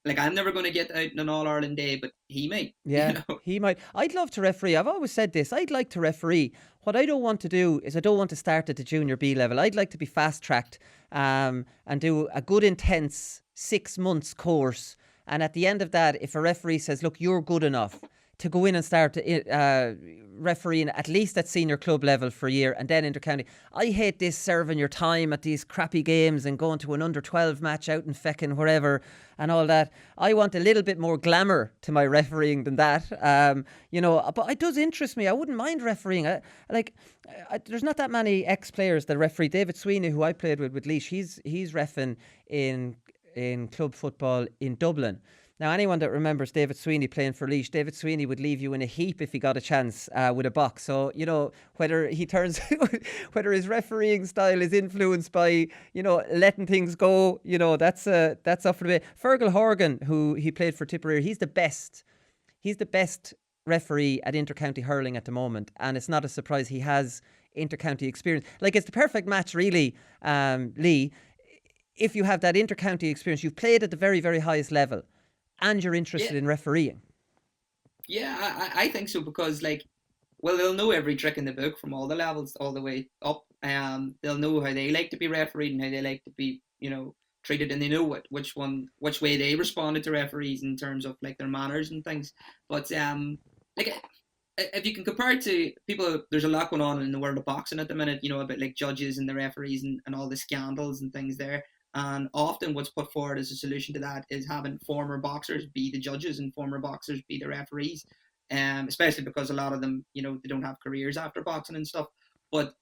like, I'm never going to get out in an All Ireland day, but he might. Yeah, he might. I'd love to referee. I've always said this. I'd like to referee. What I don't want to do is I don't want to start at the junior B level. I'd like to be fast tracked and do a good intense 6 months course. And at the end of that, if a referee says, look, you're good enough to go in and start refereeing at least at senior club level for a year and then inter-county. I hate this serving your time at these crappy games and going to an under-12 match out in feckin' wherever and all that. I want a little bit more glamour to my refereeing than that. But it does interest me. I wouldn't mind refereeing. There's not that many ex-players that referee. David Sweeney, who I played with Laois, he's reffing in club football in Dublin. Now, anyone that remembers David Sweeney playing for Laois, David Sweeney would leave you in a heap if he got a chance with a box. So, whether his refereeing style is influenced by, letting things go, that's up for debate. Fergal Horgan, who he played for Tipperary, he's the best referee at inter-county hurling at the moment. And it's not a surprise he has inter-county experience. Like, it's the perfect match, really, Lee. If you have that inter-county experience, you've played at the very, very highest level, and you're interested in refereeing. Yeah, I think so, because they'll know every trick in the book from all the levels all the way up. They'll know how they like to be refereed and how they like to be, treated, and they know which way they responded to referees in terms of their manners and things. But if you can compare it to people, there's a lot going on in the world of boxing at the minute, about judges and the referees and all the scandals and things there. And often what's put forward as a solution to that is having former boxers be the judges and former boxers be the referees, especially because a lot of them, they don't have careers after boxing and stuff. But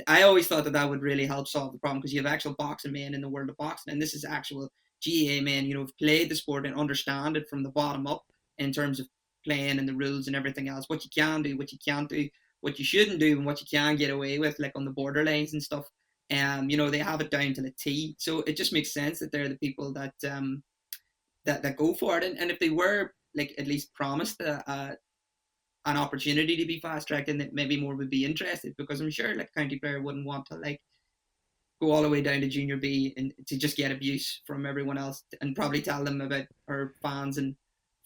I always thought that would really help solve the problem, because you have actual boxing men in the world of boxing, and this is actual GAA men, who've played the sport and understand it from the bottom up in terms of playing and the rules and everything else, what you can do, what you can't do, what you shouldn't do, and what you can get away with, on the borderlines and stuff. They have it down to the T. So it just makes sense that they're the people that that go for it. And if they were at least promised an opportunity to be fast tracked, then maybe more would be interested, because I'm sure a county player wouldn't want to go all the way down to junior B and to just get abuse from everyone else, and probably tell them about, or fans and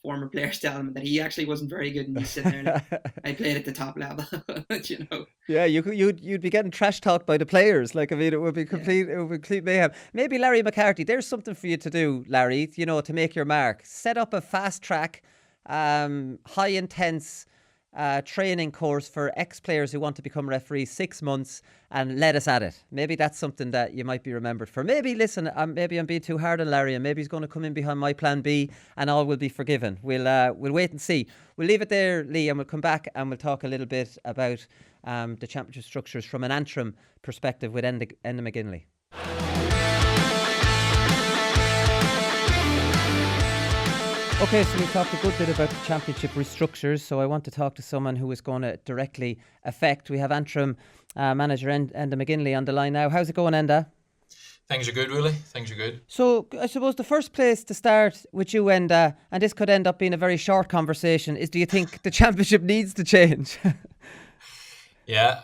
former players tell him that he actually wasn't very good, and he's sitting there I played at the top level. Yeah, you'd be getting trash talked by the players. It would be complete mayhem. Maybe Larry McCarthy, there's something for you to do, Larry, to make your mark. Set up a fast track, high intense training course for ex-players who want to become referees, 6 months, and let us at it. Maybe that's something that you might be remembered for. Maybe, listen, maybe I'm being too hard on Larry, and maybe he's going to come in behind my plan B and all will be forgiven. We'll wait and see. We'll leave it there, Lee, and we'll come back and we'll talk a little bit about the championship structures from an Antrim perspective with Enda McGinley. Okay, so we've talked a good bit about the championship restructures, so I want to talk to someone who is going to directly affect. We have Antrim manager Enda McGinley on the line now. How's it going, Enda? Things are good, Willie. Things are good. So I suppose the first place to start with you, Enda, and this could end up being a very short conversation, is, do you think the championship needs to change? Yeah,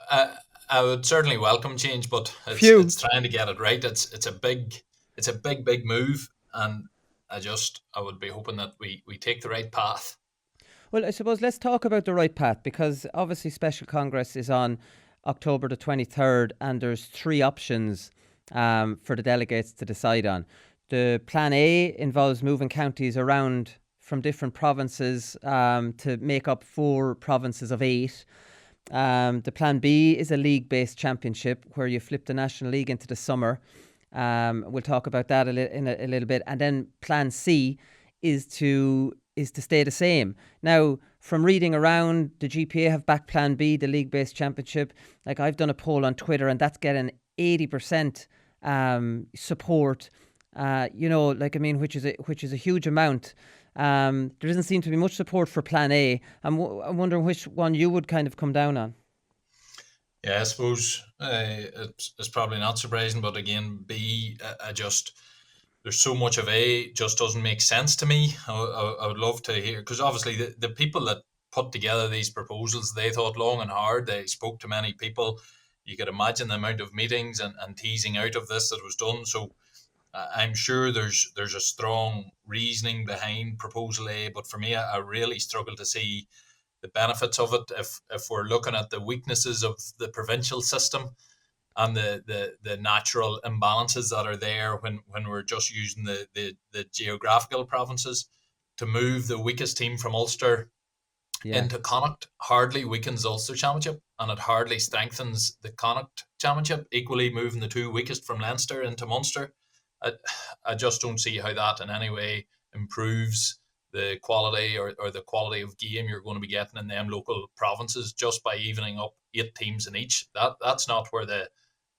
I would certainly welcome change, but it's trying to get it right. It's a big move, and I would be hoping that we take the right path. Well, I suppose let's talk about the right path, because obviously Special Congress is on October the 23rd, and there's 3 options for the delegates to decide on. The plan A involves moving counties around from different provinces to make up 4 provinces of 8. The plan B is a league-based championship where you flip the National League into the summer. We'll talk about that in a little bit. And then plan C is to stay the same. Now, from reading around, the GPA have backed plan B, the league-based championship. I've done a poll on Twitter, and that's getting 80% support. Which is a huge amount. There doesn't seem to be much support for plan A. I'm wondering which one you would kind of come down on. Yeah, I suppose it's probably not surprising, but again, B, I just, there's so much of A just doesn't make sense to me. I would love to hear, because obviously the people that put together these proposals, they thought long and hard. They spoke to many people. You could imagine the amount of meetings and teasing out of this that was done. So I'm sure there's a strong reasoning behind Proposal A, but for me, I really struggle to see the benefits of it if we're looking at the weaknesses of the provincial system and the natural imbalances that are there when we're just using the geographical provinces. To move the weakest team from Ulster into Connacht hardly weakens the Ulster Championship, and it hardly strengthens the Connacht Championship. Equally, moving the two weakest from Leinster into Munster, I just don't see how that in any way improves the quality or the quality of game you're going to be getting in them local provinces just by evening up 8 teams in each. That's not where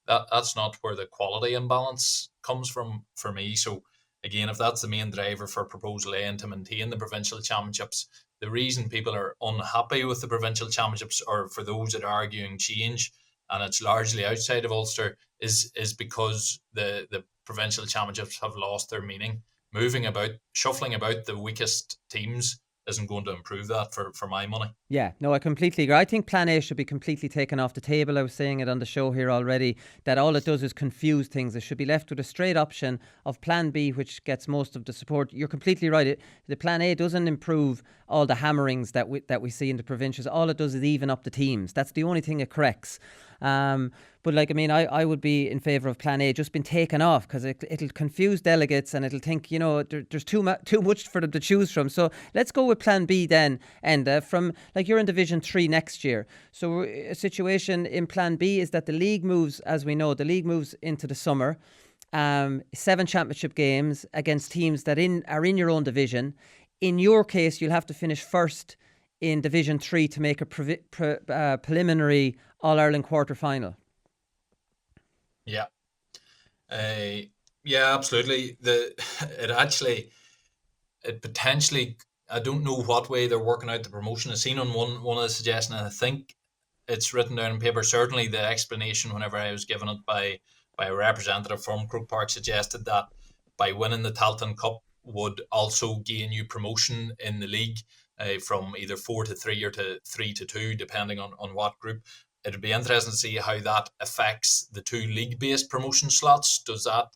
that's not where the quality imbalance comes from for me. So again, if that's the main driver for Proposal A and to maintain the provincial championships, the reason people are unhappy with the provincial championships, or for those that are arguing change, and it's largely outside of Ulster, is because the provincial championships have lost their meaning. Moving about, shuffling about the weakest teams isn't going to improve that for my money. Yeah, no, I completely agree. I think Plan A should be completely taken off the table. I was saying it on the show here already, that all it does is confuse things. It should be left with a straight option of Plan B, which gets most of the support. You're completely right. The Plan A doesn't improve all the hammerings that we see in the provincials. All it does is even up the teams. That's the only thing it corrects. But like, I mean, I would be in favour of Plan A just being taken off, because it'll confuse delegates and it'll think, there's too much for them to choose from. So let's go with Plan B then. And from, like, you're in Division 3 next year. So a situation in Plan B is that the league moves, as we know, into the summer. 7 championship games against teams that are in your own division. In your case, you'll have to finish first in Division 3 to make a preliminary All-Ireland quarter-final. Yeah. Yeah, absolutely. It potentially, I don't know what way they're working out the promotion. I've seen on one of the suggestions, and I think it's written down in paper. Certainly the explanation whenever I was given it by a representative from Croke Park suggested that by winning the TalTailteann Cup would also gain you promotion in the league from either 4-3 or to 3-2, depending on what group. It'd be interesting to see how that affects the 2 league-based promotion slots. Does that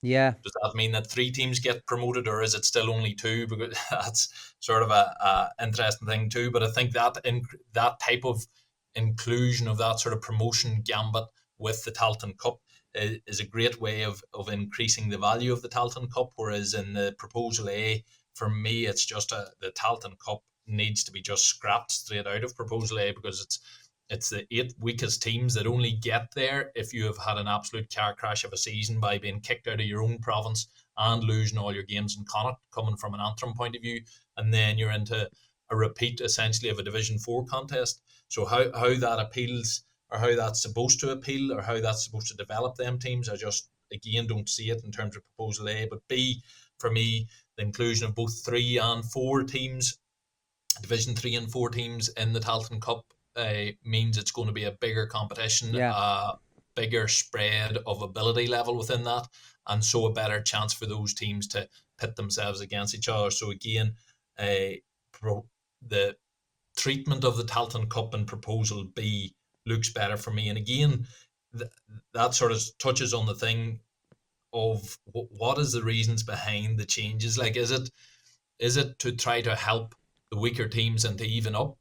mean that 3 teams get promoted, or is it still only 2? Because that's sort of a interesting thing too. But I think that type of inclusion of that sort of promotion gambit with the TalTailteann Cup is a great way of increasing the value of the TalTailteann Cup. Whereas in the Proposal A, for me, it's just the TalTailteann Cup needs to be just scrapped straight out of Proposal A, because it's the 8 weakest teams that only get there if you have had an absolute car crash of a season by being kicked out of your own province and losing all your games in Connacht, coming from an Antrim point of view, and then you're into a repeat essentially of a Division 4 contest. So how that appeals, or how that's supposed to appeal, or how that's supposed to develop them teams, I just again don't see it in terms of Proposal A. But B, for me, the inclusion of both 3 and 4 teams, Division 3 and 4 teams in the TalTailteann Cup, means it's going to be a bigger competition, a bigger spread of ability level within that, and so a better chance for those teams to pit themselves against each other. So again, the treatment of the TalTailteann Cup in Proposal B looks better for me. And again, that sort of touches on the thing of what is the reasons behind the changes. Like, is it to try to help the weaker teams and to even up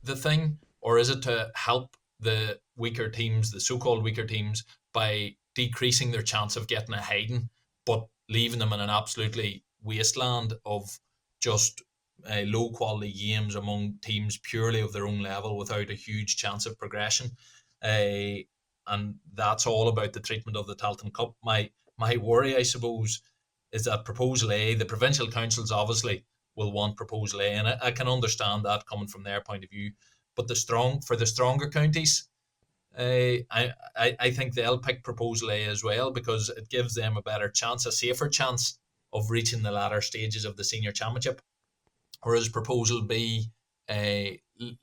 the thing, or is it to help the weaker teams, the so-called weaker teams, by decreasing their chance of getting a hiding, but leaving them in an absolutely wasteland of just low quality games among teams purely of their own level without a huge chance of progression? And that's all about the treatment of the TalTailteann Cup. My worry, I suppose, is that Proposal A, the provincial councils obviously will want Proposal A, and I can understand that coming from their point of view. But for the stronger counties, I think they'll pick Proposal A as well, because it gives them a better chance, a safer chance of reaching the latter stages of the senior championship. Whereas Proposal B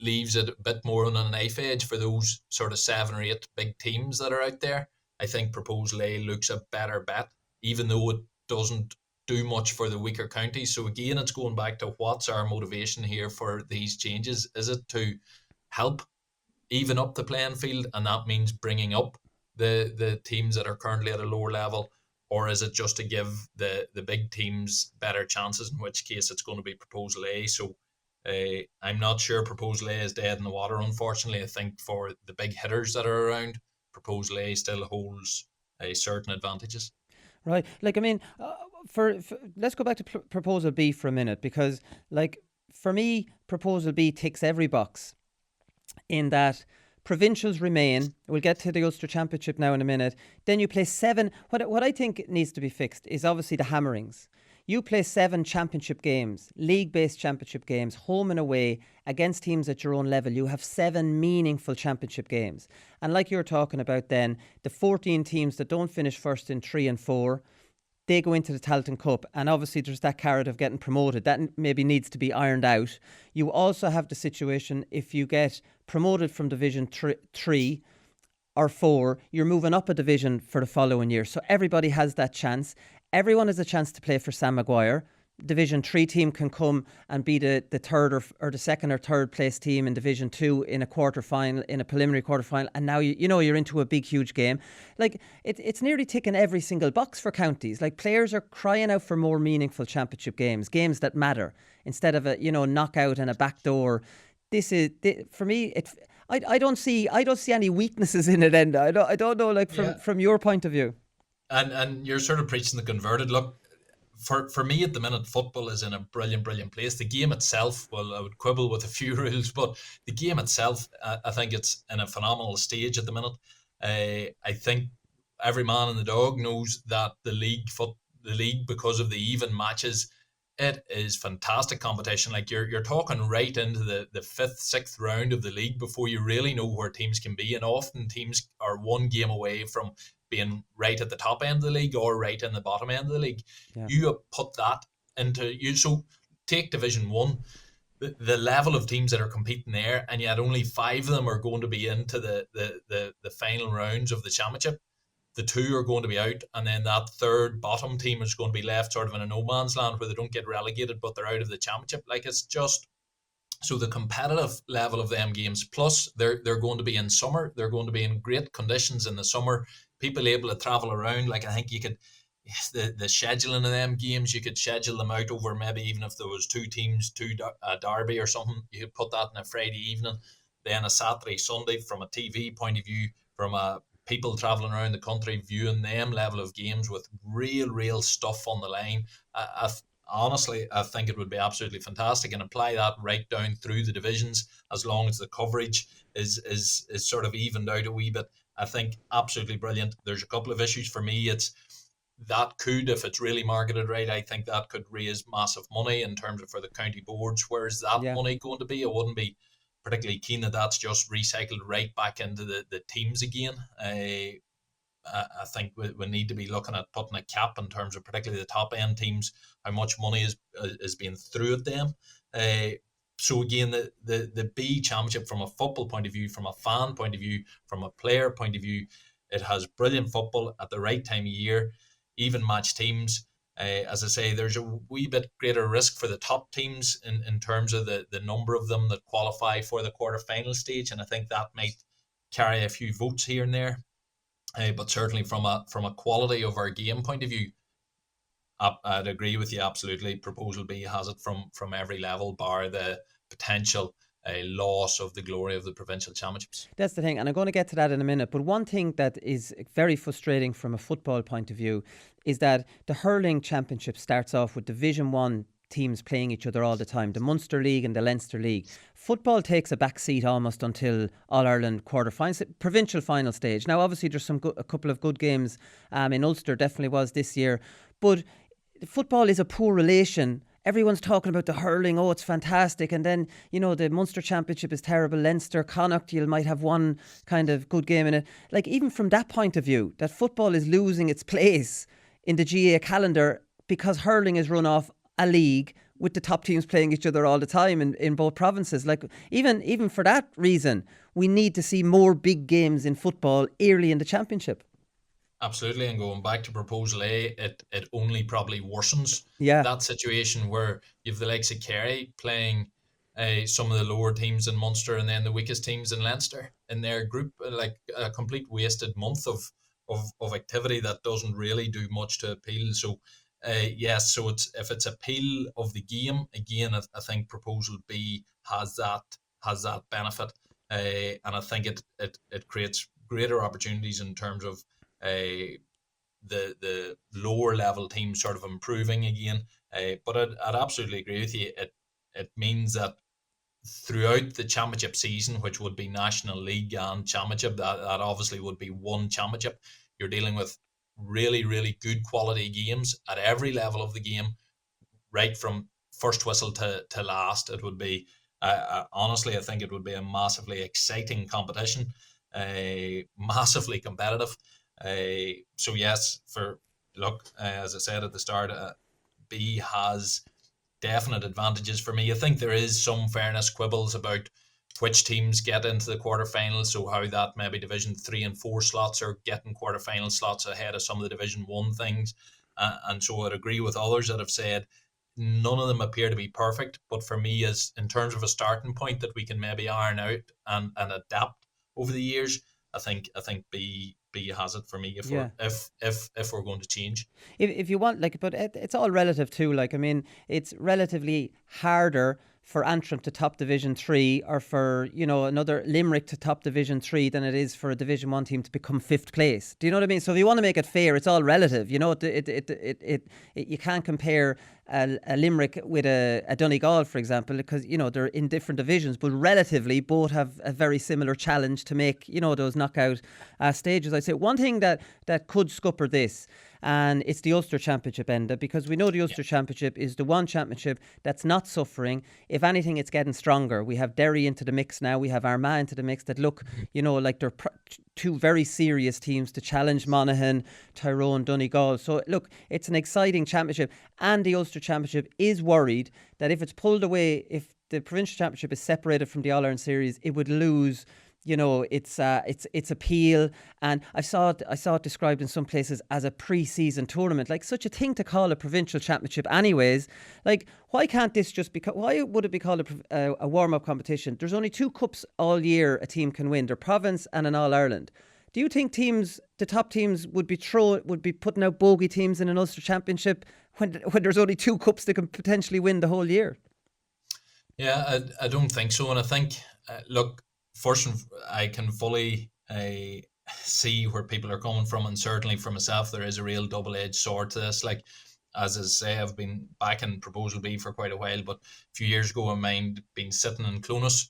leaves it a bit more on a knife edge for those sort of 7 or 8 big teams that are out there. I think Proposal A looks a better bet, even though it doesn't do much for the weaker counties. So again, it's going back to what's our motivation here for these changes. Is it to help even up the playing field, and that means bringing up the teams that are currently at a lower level, or is it just to give the big teams better chances, in which case it's going to be Proposal A? So I'm not sure Proposal A is dead in the water, unfortunately. I think for the big hitters that are around, Proposal A still holds certain advantages. Right. Like, I mean, for let's go back to Proposal B for a minute, because, like, for me, Proposal B ticks every box in that provincials remain. We'll get to the Ulster Championship now in a minute. Then you play 7. What I think needs to be fixed is obviously the hammerings. You play 7 championship games, league-based championship games, home and away, against teams at your own level. You have 7 meaningful championship games. And like you were talking about then, the 14 teams that don't finish first in 3 and 4, they go into the TalTailteann Cup. And obviously there's that carrot of getting promoted. That maybe needs to be ironed out. You also have the situation, if you get promoted from Division 3 or 4, you're moving up a division for the following year. So everybody has that chance. Everyone has a chance to play for Sam Maguire. Division 3 team can come and be the third or the second or third place team in Division 2 in a quarter final, in a preliminary quarter final, and now you're into a big huge game. Like, it's nearly ticking every single box for counties. Like, players are crying out for more meaningful championship games that matter, instead of a knockout and a backdoor. This is for me. I don't see any weaknesses in it, Enda. I don't know, like, from your point of view. And you're sort of preaching the converted. Look, for me at the minute, football is in a brilliant place. The game itself, well, I would quibble with a few rules, but the game itself, I think it's in a phenomenal stage at the minute. I think every man and the dog knows that the league, because of the even matches, it is fantastic competition. Like, you're talking right into the 5th, 6th round of the league before you really know where teams can be, and often teams are one game away from being right at the top end of the league or right in the bottom end of the league. Yeah. You put that into you. So take Division 1, the level of teams that are competing there, and yet only 5 of them are going to be into the final rounds of the championship. The 2 are going to be out, and then that third bottom team is going to be left sort of in a no man's land where they don't get relegated, but they're out of the championship. Like, it's just, so the competitive level of them games, plus they're going to be in summer. They're going to be in great conditions in the summer. People able to travel around. Like, I think you could, the scheduling of them games, you could schedule them out over, maybe even if there was 2 teams, a derby or something, you could put that in a Friday evening, then a Saturday, Sunday, from a TV point of view, from a people traveling around the country, viewing them level of games with real stuff on the line. Honestly, I think it would be absolutely fantastic, and apply that right down through the divisions, as long as the coverage is sort of evened out a wee bit. I think absolutely brilliant. There's a couple of issues for me. It's that could, if it's really marketed right, I think that could raise massive money in terms of for the county boards. Where's that money going to be? I wouldn't be particularly keen that that's just recycled right back into the teams again. I think we need to be looking at putting a cap in terms of particularly the top end teams, how much money is being through at them. So again, the B Championship, from a football point of view, from a fan point of view, from a player point of view, it has brilliant football at the right time of year, even match teams. As I say, there's a wee bit greater risk for the top teams in terms of the number of them that qualify for the quarter-final stage, and I think that might carry a few votes here and there. But certainly from a quality of our game point of view, I'd agree with you absolutely. Proposal B has it from every level, bar the potential loss of the glory of the provincial championships. That's the thing, and I'm going to get to that in a minute. But one thing that is very frustrating from a football point of view is that the hurling championship starts off with Division 1 teams playing each other all the time, the Munster League and the Leinster League. Football takes a back seat almost until All-Ireland quarter-finals, provincial final stage. Now, obviously, there's a couple of good games in Ulster, definitely was this year, but football is a poor relation. Everyone's talking about the hurling, it's fantastic, and then, the Munster Championship is terrible, Leinster, Connacht, you might have one kind of good game in it. Like, even from that point of view, that football is losing its place in the GAA calendar because hurling is run off a league with the top teams playing each other all the time in both provinces. Like even for that reason, we need to see more big games in football early in the championship. Absolutely, and going back to Proposal A, it only probably worsens that situation where you have the likes of Kerry playing some of the lower teams in Munster and then the weakest teams in Leinster in their group, like a complete wasted month of activity that doesn't really do much to appeal. So yes, so if it's appeal of the game, again, I think Proposal B has that benefit, and I think it creates greater opportunities in terms of the lower level teams sort of improving again. But I'd absolutely agree with you. It means that throughout the championship season, which would be National League and Championship, that obviously would be one championship. You're dealing with really, really good quality games at every level of the game, right from first whistle to last. It would be, honestly, I think it would be a massively exciting competition, massively competitive. So yes, as I said at the start, B has definite advantages for me. I think there is some fairness quibbles about which teams get into the quarterfinals, so how that maybe Division 3 and 4 slots are getting quarterfinal slots ahead of some of the Division 1 things. And so I'd agree with others that have said none of them appear to be perfect, but for me, as in terms of a starting point that we can maybe iron out and adapt over the years, I think B has it for me if we're going to change. If you want, like, but it's all relative too. Like, I mean, it's relatively harder for Antrim to top Division 3 or for, another Limerick to top Division 3 than it is for a Division 1 team to become 5th place. Do you know what I mean? So if you want to make it fair, it's all relative. You can't compare a Limerick with a Donegal, for example, because, they're in different divisions, but relatively both have a very similar challenge to make, those knockout stages. I'd say one thing that could scupper this, and it's the Ulster Championship, Enda, because we know the Ulster Championship is the one championship that's not suffering. If anything, it's getting stronger. We have Derry into the mix now. We have Armagh into the mix that look, like they're two very serious teams to challenge Monaghan, Tyrone, Donegal. So look, it's an exciting championship, and the Ulster Championship is worried that if it's pulled away, if the Provincial Championship is separated from the All-Ireland Series, it would lose its appeal. And I saw it described in some places as a pre-season tournament, like such a thing to call a provincial championship anyways. Like, why can't this just be, why would it be called a warm-up competition? There's only 2 cups all year a team can win. They're Province and an All-Ireland. Do you think the top teams would be putting out bogey teams in an Ulster Championship when there's only 2 cups they can potentially win the whole year? Yeah, I don't think so. And I think, look, first, I can fully see where people are coming from, and certainly for myself, there is a real double-edged sword to this. Like, as I say, I've been back in Proposal B for quite a while, but a few years ago, I mind being sitting in Clonus,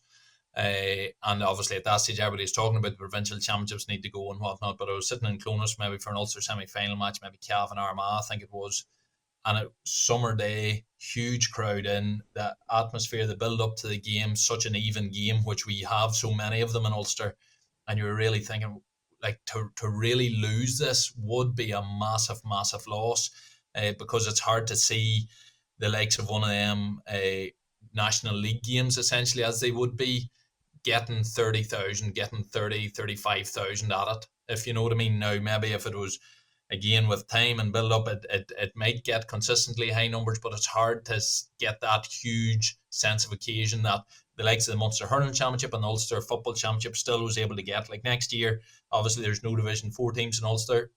and obviously at that stage, everybody's talking about the provincial championships need to go and whatnot, but I was sitting in Clonus maybe for an Ulster semi-final match, maybe Cavan Armagh, I think it was, and a summer day, huge crowd in, the atmosphere, the build up to the game, such an even game, which we have so many of them in Ulster. And you're really thinking, like, to really lose this would be a massive, massive loss, because it's hard to see the likes of one of them National League games, essentially, as they would be, getting 30,000, getting 30, 35,000 at it, if you know what I mean. Now, maybe if it was, again, with time and build up, it might get consistently high numbers, but it's hard to get that huge sense of occasion that the likes of the Munster Hurling Championship and the Ulster Football Championship still was able to get. Like next year, obviously there's no Division 4 teams in Ulster.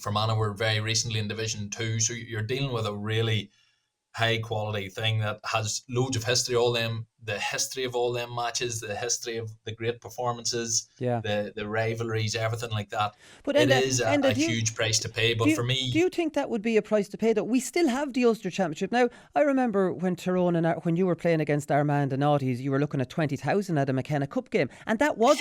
Fermanagh were very recently in Division 2, so you're dealing with a really high quality thing that has loads of history, the history of all them matches, the history of the great performances, the rivalries, everything like that. But it is a huge price to pay. But for me, do you think that would be a price to pay? That we still have the Ulster Championship now. I remember when Tyrone and when you were playing against Armagh and the Naughties, you were looking at 20,000 at a McKenna Cup game, and that was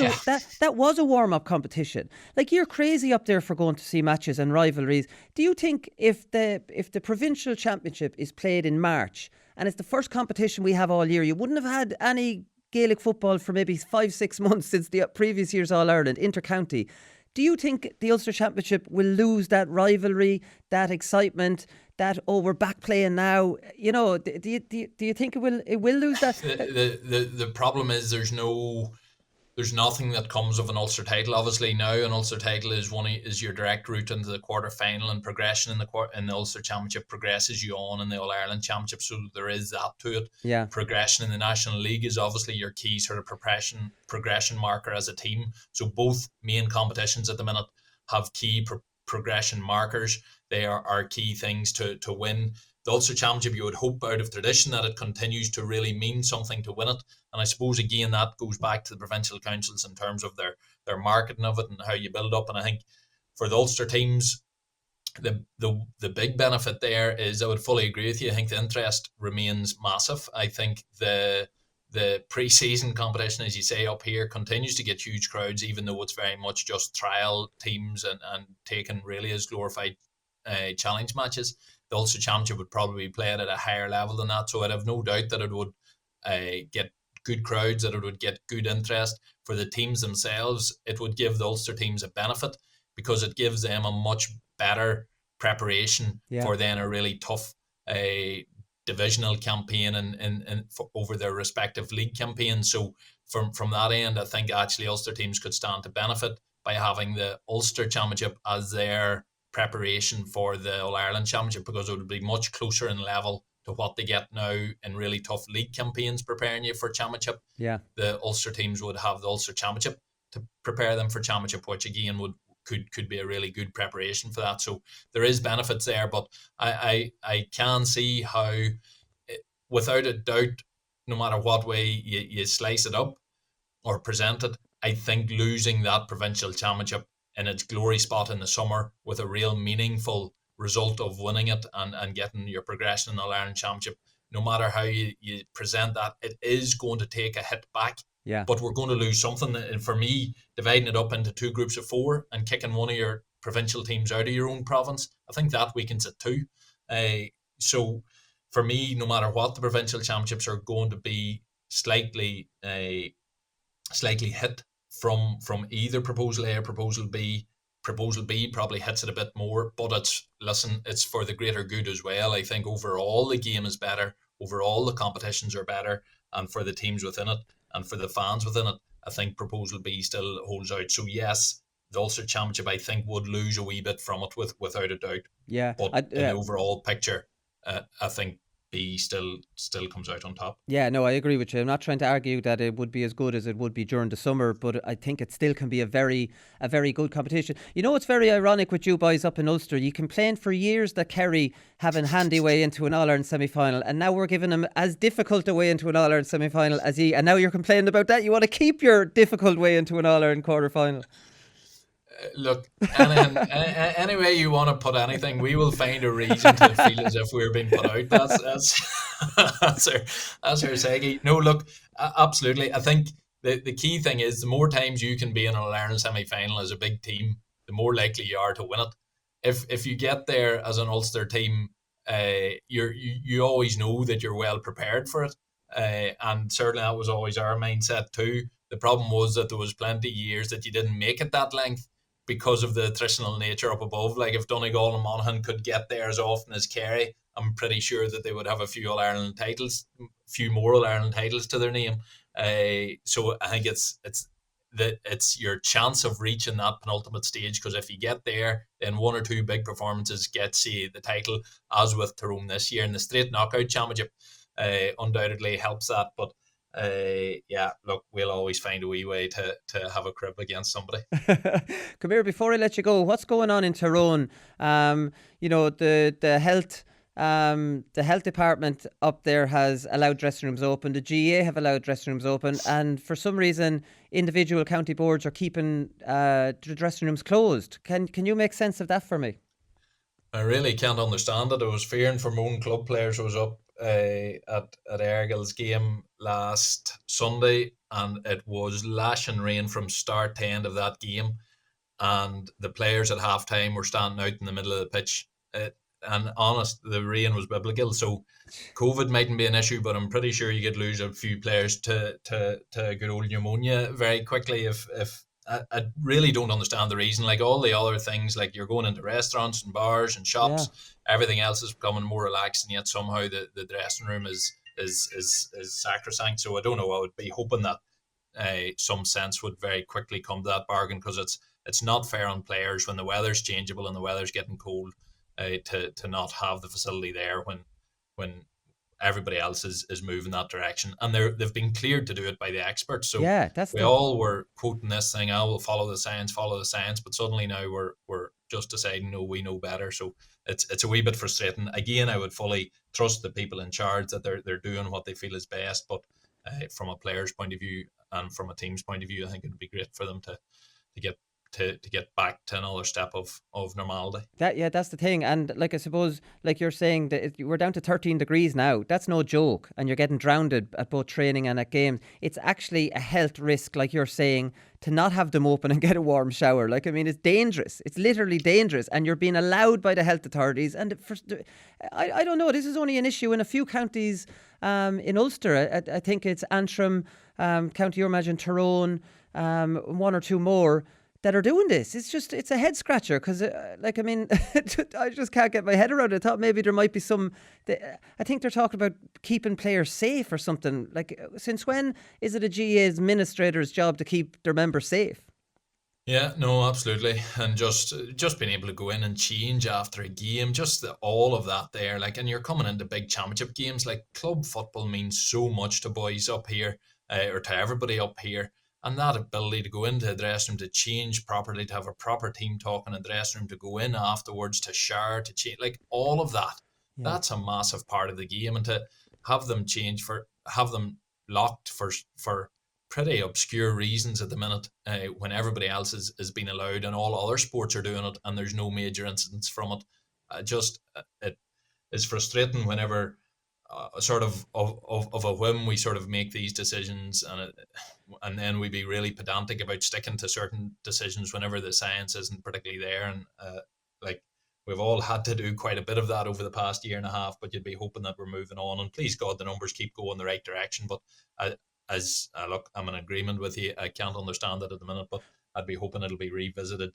that was a warm up competition. Like, you're crazy up there for going to see matches and rivalries. Do you think if the provincial championship is played in March and it's the first competition we have all year, you wouldn't have had any Gaelic football for maybe 5-6 months since the previous year's All-Ireland, inter-county. Do you think the Ulster Championship will lose that rivalry, that excitement, that, oh, we're back playing now. You know, do you think it will lose that? The problem is there's nothing that comes of an Ulster title. Obviously now an Ulster title is your direct route into the quarter final, and progression in the Ulster Championship progresses you on in the All Ireland Championship, so there is that to it. Yeah. Progression in the National League is obviously your key sort of progression marker as a team. So both main competitions at the minute have key progression markers. They are key things to win. The Ulster Championship, you would hope out of tradition that it continues to really mean something to win it. And I suppose, again, that goes back to the provincial councils in terms of their marketing of it and how you build up. And I think for the Ulster teams, the big benefit there is, I would fully agree with you, I think the interest remains massive. I think the pre-season competition, as you say, up here continues to get huge crowds, even though it's very much just trial teams and taken really as glorified challenge matches. The Ulster Championship would probably be played at a higher level than that, so I'd have no doubt that it would get good crowds, that it would get good interest. For the teams themselves, it would give the Ulster teams a benefit because it gives them a much better preparation for then a really tough divisional campaign and over their respective league campaigns. So from that end, I think actually Ulster teams could stand to benefit by having the Ulster Championship as their preparation for the All-Ireland Championship, because it would be much closer in level to what they get now in really tough league campaigns preparing you for Championship. Yeah. The Ulster teams would have the Ulster Championship to prepare them for Championship, which again could be a really good preparation for that. So there is benefits there, but I can see how, without a doubt, no matter what way you slice it up or present it, I think losing that provincial championship in its glory spot in the summer with a real meaningful result of winning it and getting your progression in the All-Ireland Championship, no matter how you present that, it is going to take a hit back. Yeah. But we're going to lose something. And for me, dividing it up into 2 groups of 4 and kicking one of your provincial teams out of your own province, I think that weakens it too. So for me, no matter what, the provincial championships are going to be slightly hit from either proposal A or proposal B. Proposal B probably hits it a bit more, but it's for the greater good as well. I think overall the game is better, overall the competitions are better, and for the teams within it and for the fans within it, I think proposal B still holds out. So yes, the Ulster Championship I think would lose a wee bit from it without a doubt. Yeah. But in the overall picture, I think B still comes out on top. Yeah, no, I agree with you. I'm not trying to argue that it would be as good as it would be during the summer, but I think it still can be a very good competition. You know, it's very ironic with you boys up in Ulster. You complained for years that Kerry have a handy way into an All-Ireland semi-final, and now we're giving them as difficult a way into an All-Ireland semi-final as and now you're complaining about that. You want to keep your difficult way into an All-Ireland quarter-final. Look, any way you want to put anything, we will find a reason to feel as if we're being put out. That's our psyche. No, look, absolutely. I think the key thing is the more times you can be in an All-Ireland semi-final as a big team, the more likely you are to win it. If you get there as an Ulster team, you always know that you're well prepared for it, and certainly that was always our mindset too. The problem was that there was plenty of years that you didn't make it that length because of the attritional nature up above. Like if Donegal and Monaghan could get there as often as Kerry, I'm pretty sure that they would have a few more All-Ireland titles to their name. So I think it's your chance of reaching that penultimate stage, because if you get there, then 1 or 2 big performances gets you the title, as with Tyrone this year. And the straight knockout championship undoubtedly helps that. But look, we'll always find a wee way to have a crib against somebody. Come here, before I let you go, what's going on in Tyrone? You know, the health department up there has allowed dressing rooms open. The GAA have allowed dressing rooms open, and for some reason, individual county boards are keeping the dressing rooms closed. Can you make sense of that for me? I really can't understand it. I was fearing for my own club players. I was up at Ergil's game last Sunday, and it was lashing rain from start to end of that game, and the players at half time were standing out in the middle of the pitch, and honest, the rain was biblical. So COVID mightn't be an issue, but I'm pretty sure you could lose a few players to good old pneumonia very quickly if I really don't understand the reason. Like all the other things, like you're going into restaurants and bars and shops, everything else is becoming more relaxed, and yet somehow the dressing room is sacrosanct. So I don't know. I would be hoping that some sense would very quickly come to that bargain, because it's not fair on players when the weather's changeable and the weather's getting cold, to not have the facility there when everybody else is moving that direction, and they've been cleared to do it by the experts. So we all were quoting this thing, "I will follow the science," but suddenly now we're just deciding, no, we know better. So it's a wee bit frustrating. Again, I would fully trust the people in charge that they're doing what they feel is best, but from a player's point of view and from a team's point of view, I think it would be great for them to get back to another step of normality. That's the thing. And like, I suppose, like you're saying, that we're down to 13 degrees now. That's no joke. And you're getting drowned at both training and at games. It's actually a health risk, like you're saying, to not have them open and get a warm shower. Like, I mean, it's dangerous. It's literally dangerous. And you're being allowed by the health authorities. And I don't know, this is only an issue in a few counties in Ulster. I think it's Antrim, County Urmagin, Tyrone, one or two more that are doing this. It's a head scratcher, because like, I mean, I just can't get my head around it. I thought maybe there might be I think they're talking about keeping players safe or something. Like, since when is it a GAA administrator's job to keep their members safe? Yeah, no, absolutely. And just being able to go in and change after a game, all of that there, like, and you're coming into big championship games. Like, club football means so much to boys up here, or to everybody up here. And that ability to go into the dressing room, to change properly, to have a proper team talk in the dressing room, to go in afterwards, to shower, to change, like, all of that, that's a massive part of the game. And to have them have them locked for pretty obscure reasons at the minute, when everybody else is being allowed and all other sports are doing it and there's no major incidents from it. It is frustrating whenever sort of a whim we sort of make these decisions, and then we be really pedantic about sticking to certain decisions whenever the science isn't particularly there. And like, we've all had to do quite a bit of that over the past year and a half, but you'd be hoping that we're moving on, and please God the numbers keep going the right direction. But look, I'm in agreement with you. I can't understand it at the minute, but I'd be hoping it'll be revisited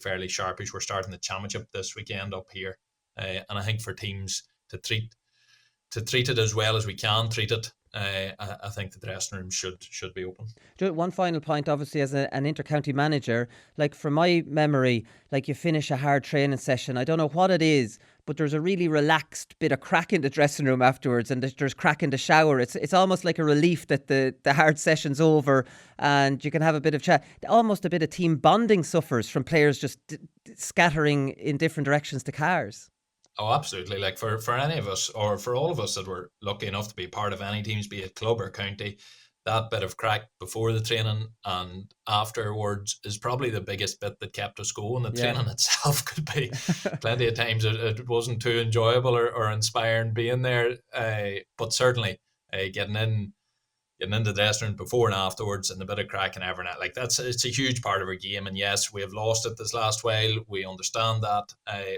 fairly sharpish. We're starting the championship this weekend up here, and I think for teams to treat it as well as we can treat it, I think the dressing room should be open. One final point, obviously, as an inter-county manager, like, from my memory, like, you finish a hard training session, I don't know what it is, but there's a really relaxed bit of crack in the dressing room afterwards, and there's crack in the shower. It's almost like a relief that the hard session's over and you can have a bit of chat. Almost a bit of team bonding suffers from players just scattering in different directions to cars. Oh, absolutely. Like, for any of us, or for all of us that were lucky enough to be part of any teams, be it club or county, that bit of crack before the training and afterwards is probably the biggest bit that kept us going. The training itself could be plenty of times it wasn't too enjoyable or inspiring being there, but certainly getting into the dressing room before and afterwards, and a bit of crack and everything, like, it's a huge part of our game. And yes, we have lost it this last while, we understand that,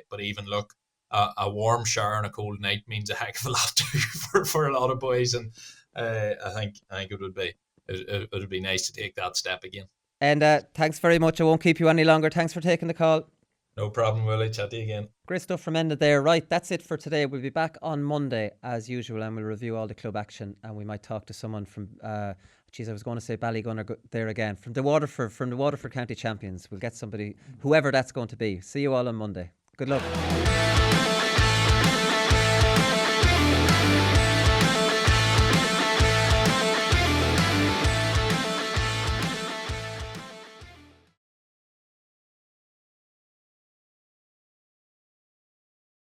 but even look, a warm shower on a cold night means a heck of a lot too for a lot of boys, and I think it would be nice to take that step again. And thanks very much. I won't keep you any longer. Thanks for taking the call. No problem, Willie. Chat to you again. Great stuff from Enda there. Right, that's it for today. We'll be back on Monday as usual, and we'll review all the club action, and we might talk to someone from I was going to say Ballygunner there again, from the Waterford County Champions. We'll get somebody, whoever that's going to be. See you all on Monday. Good luck.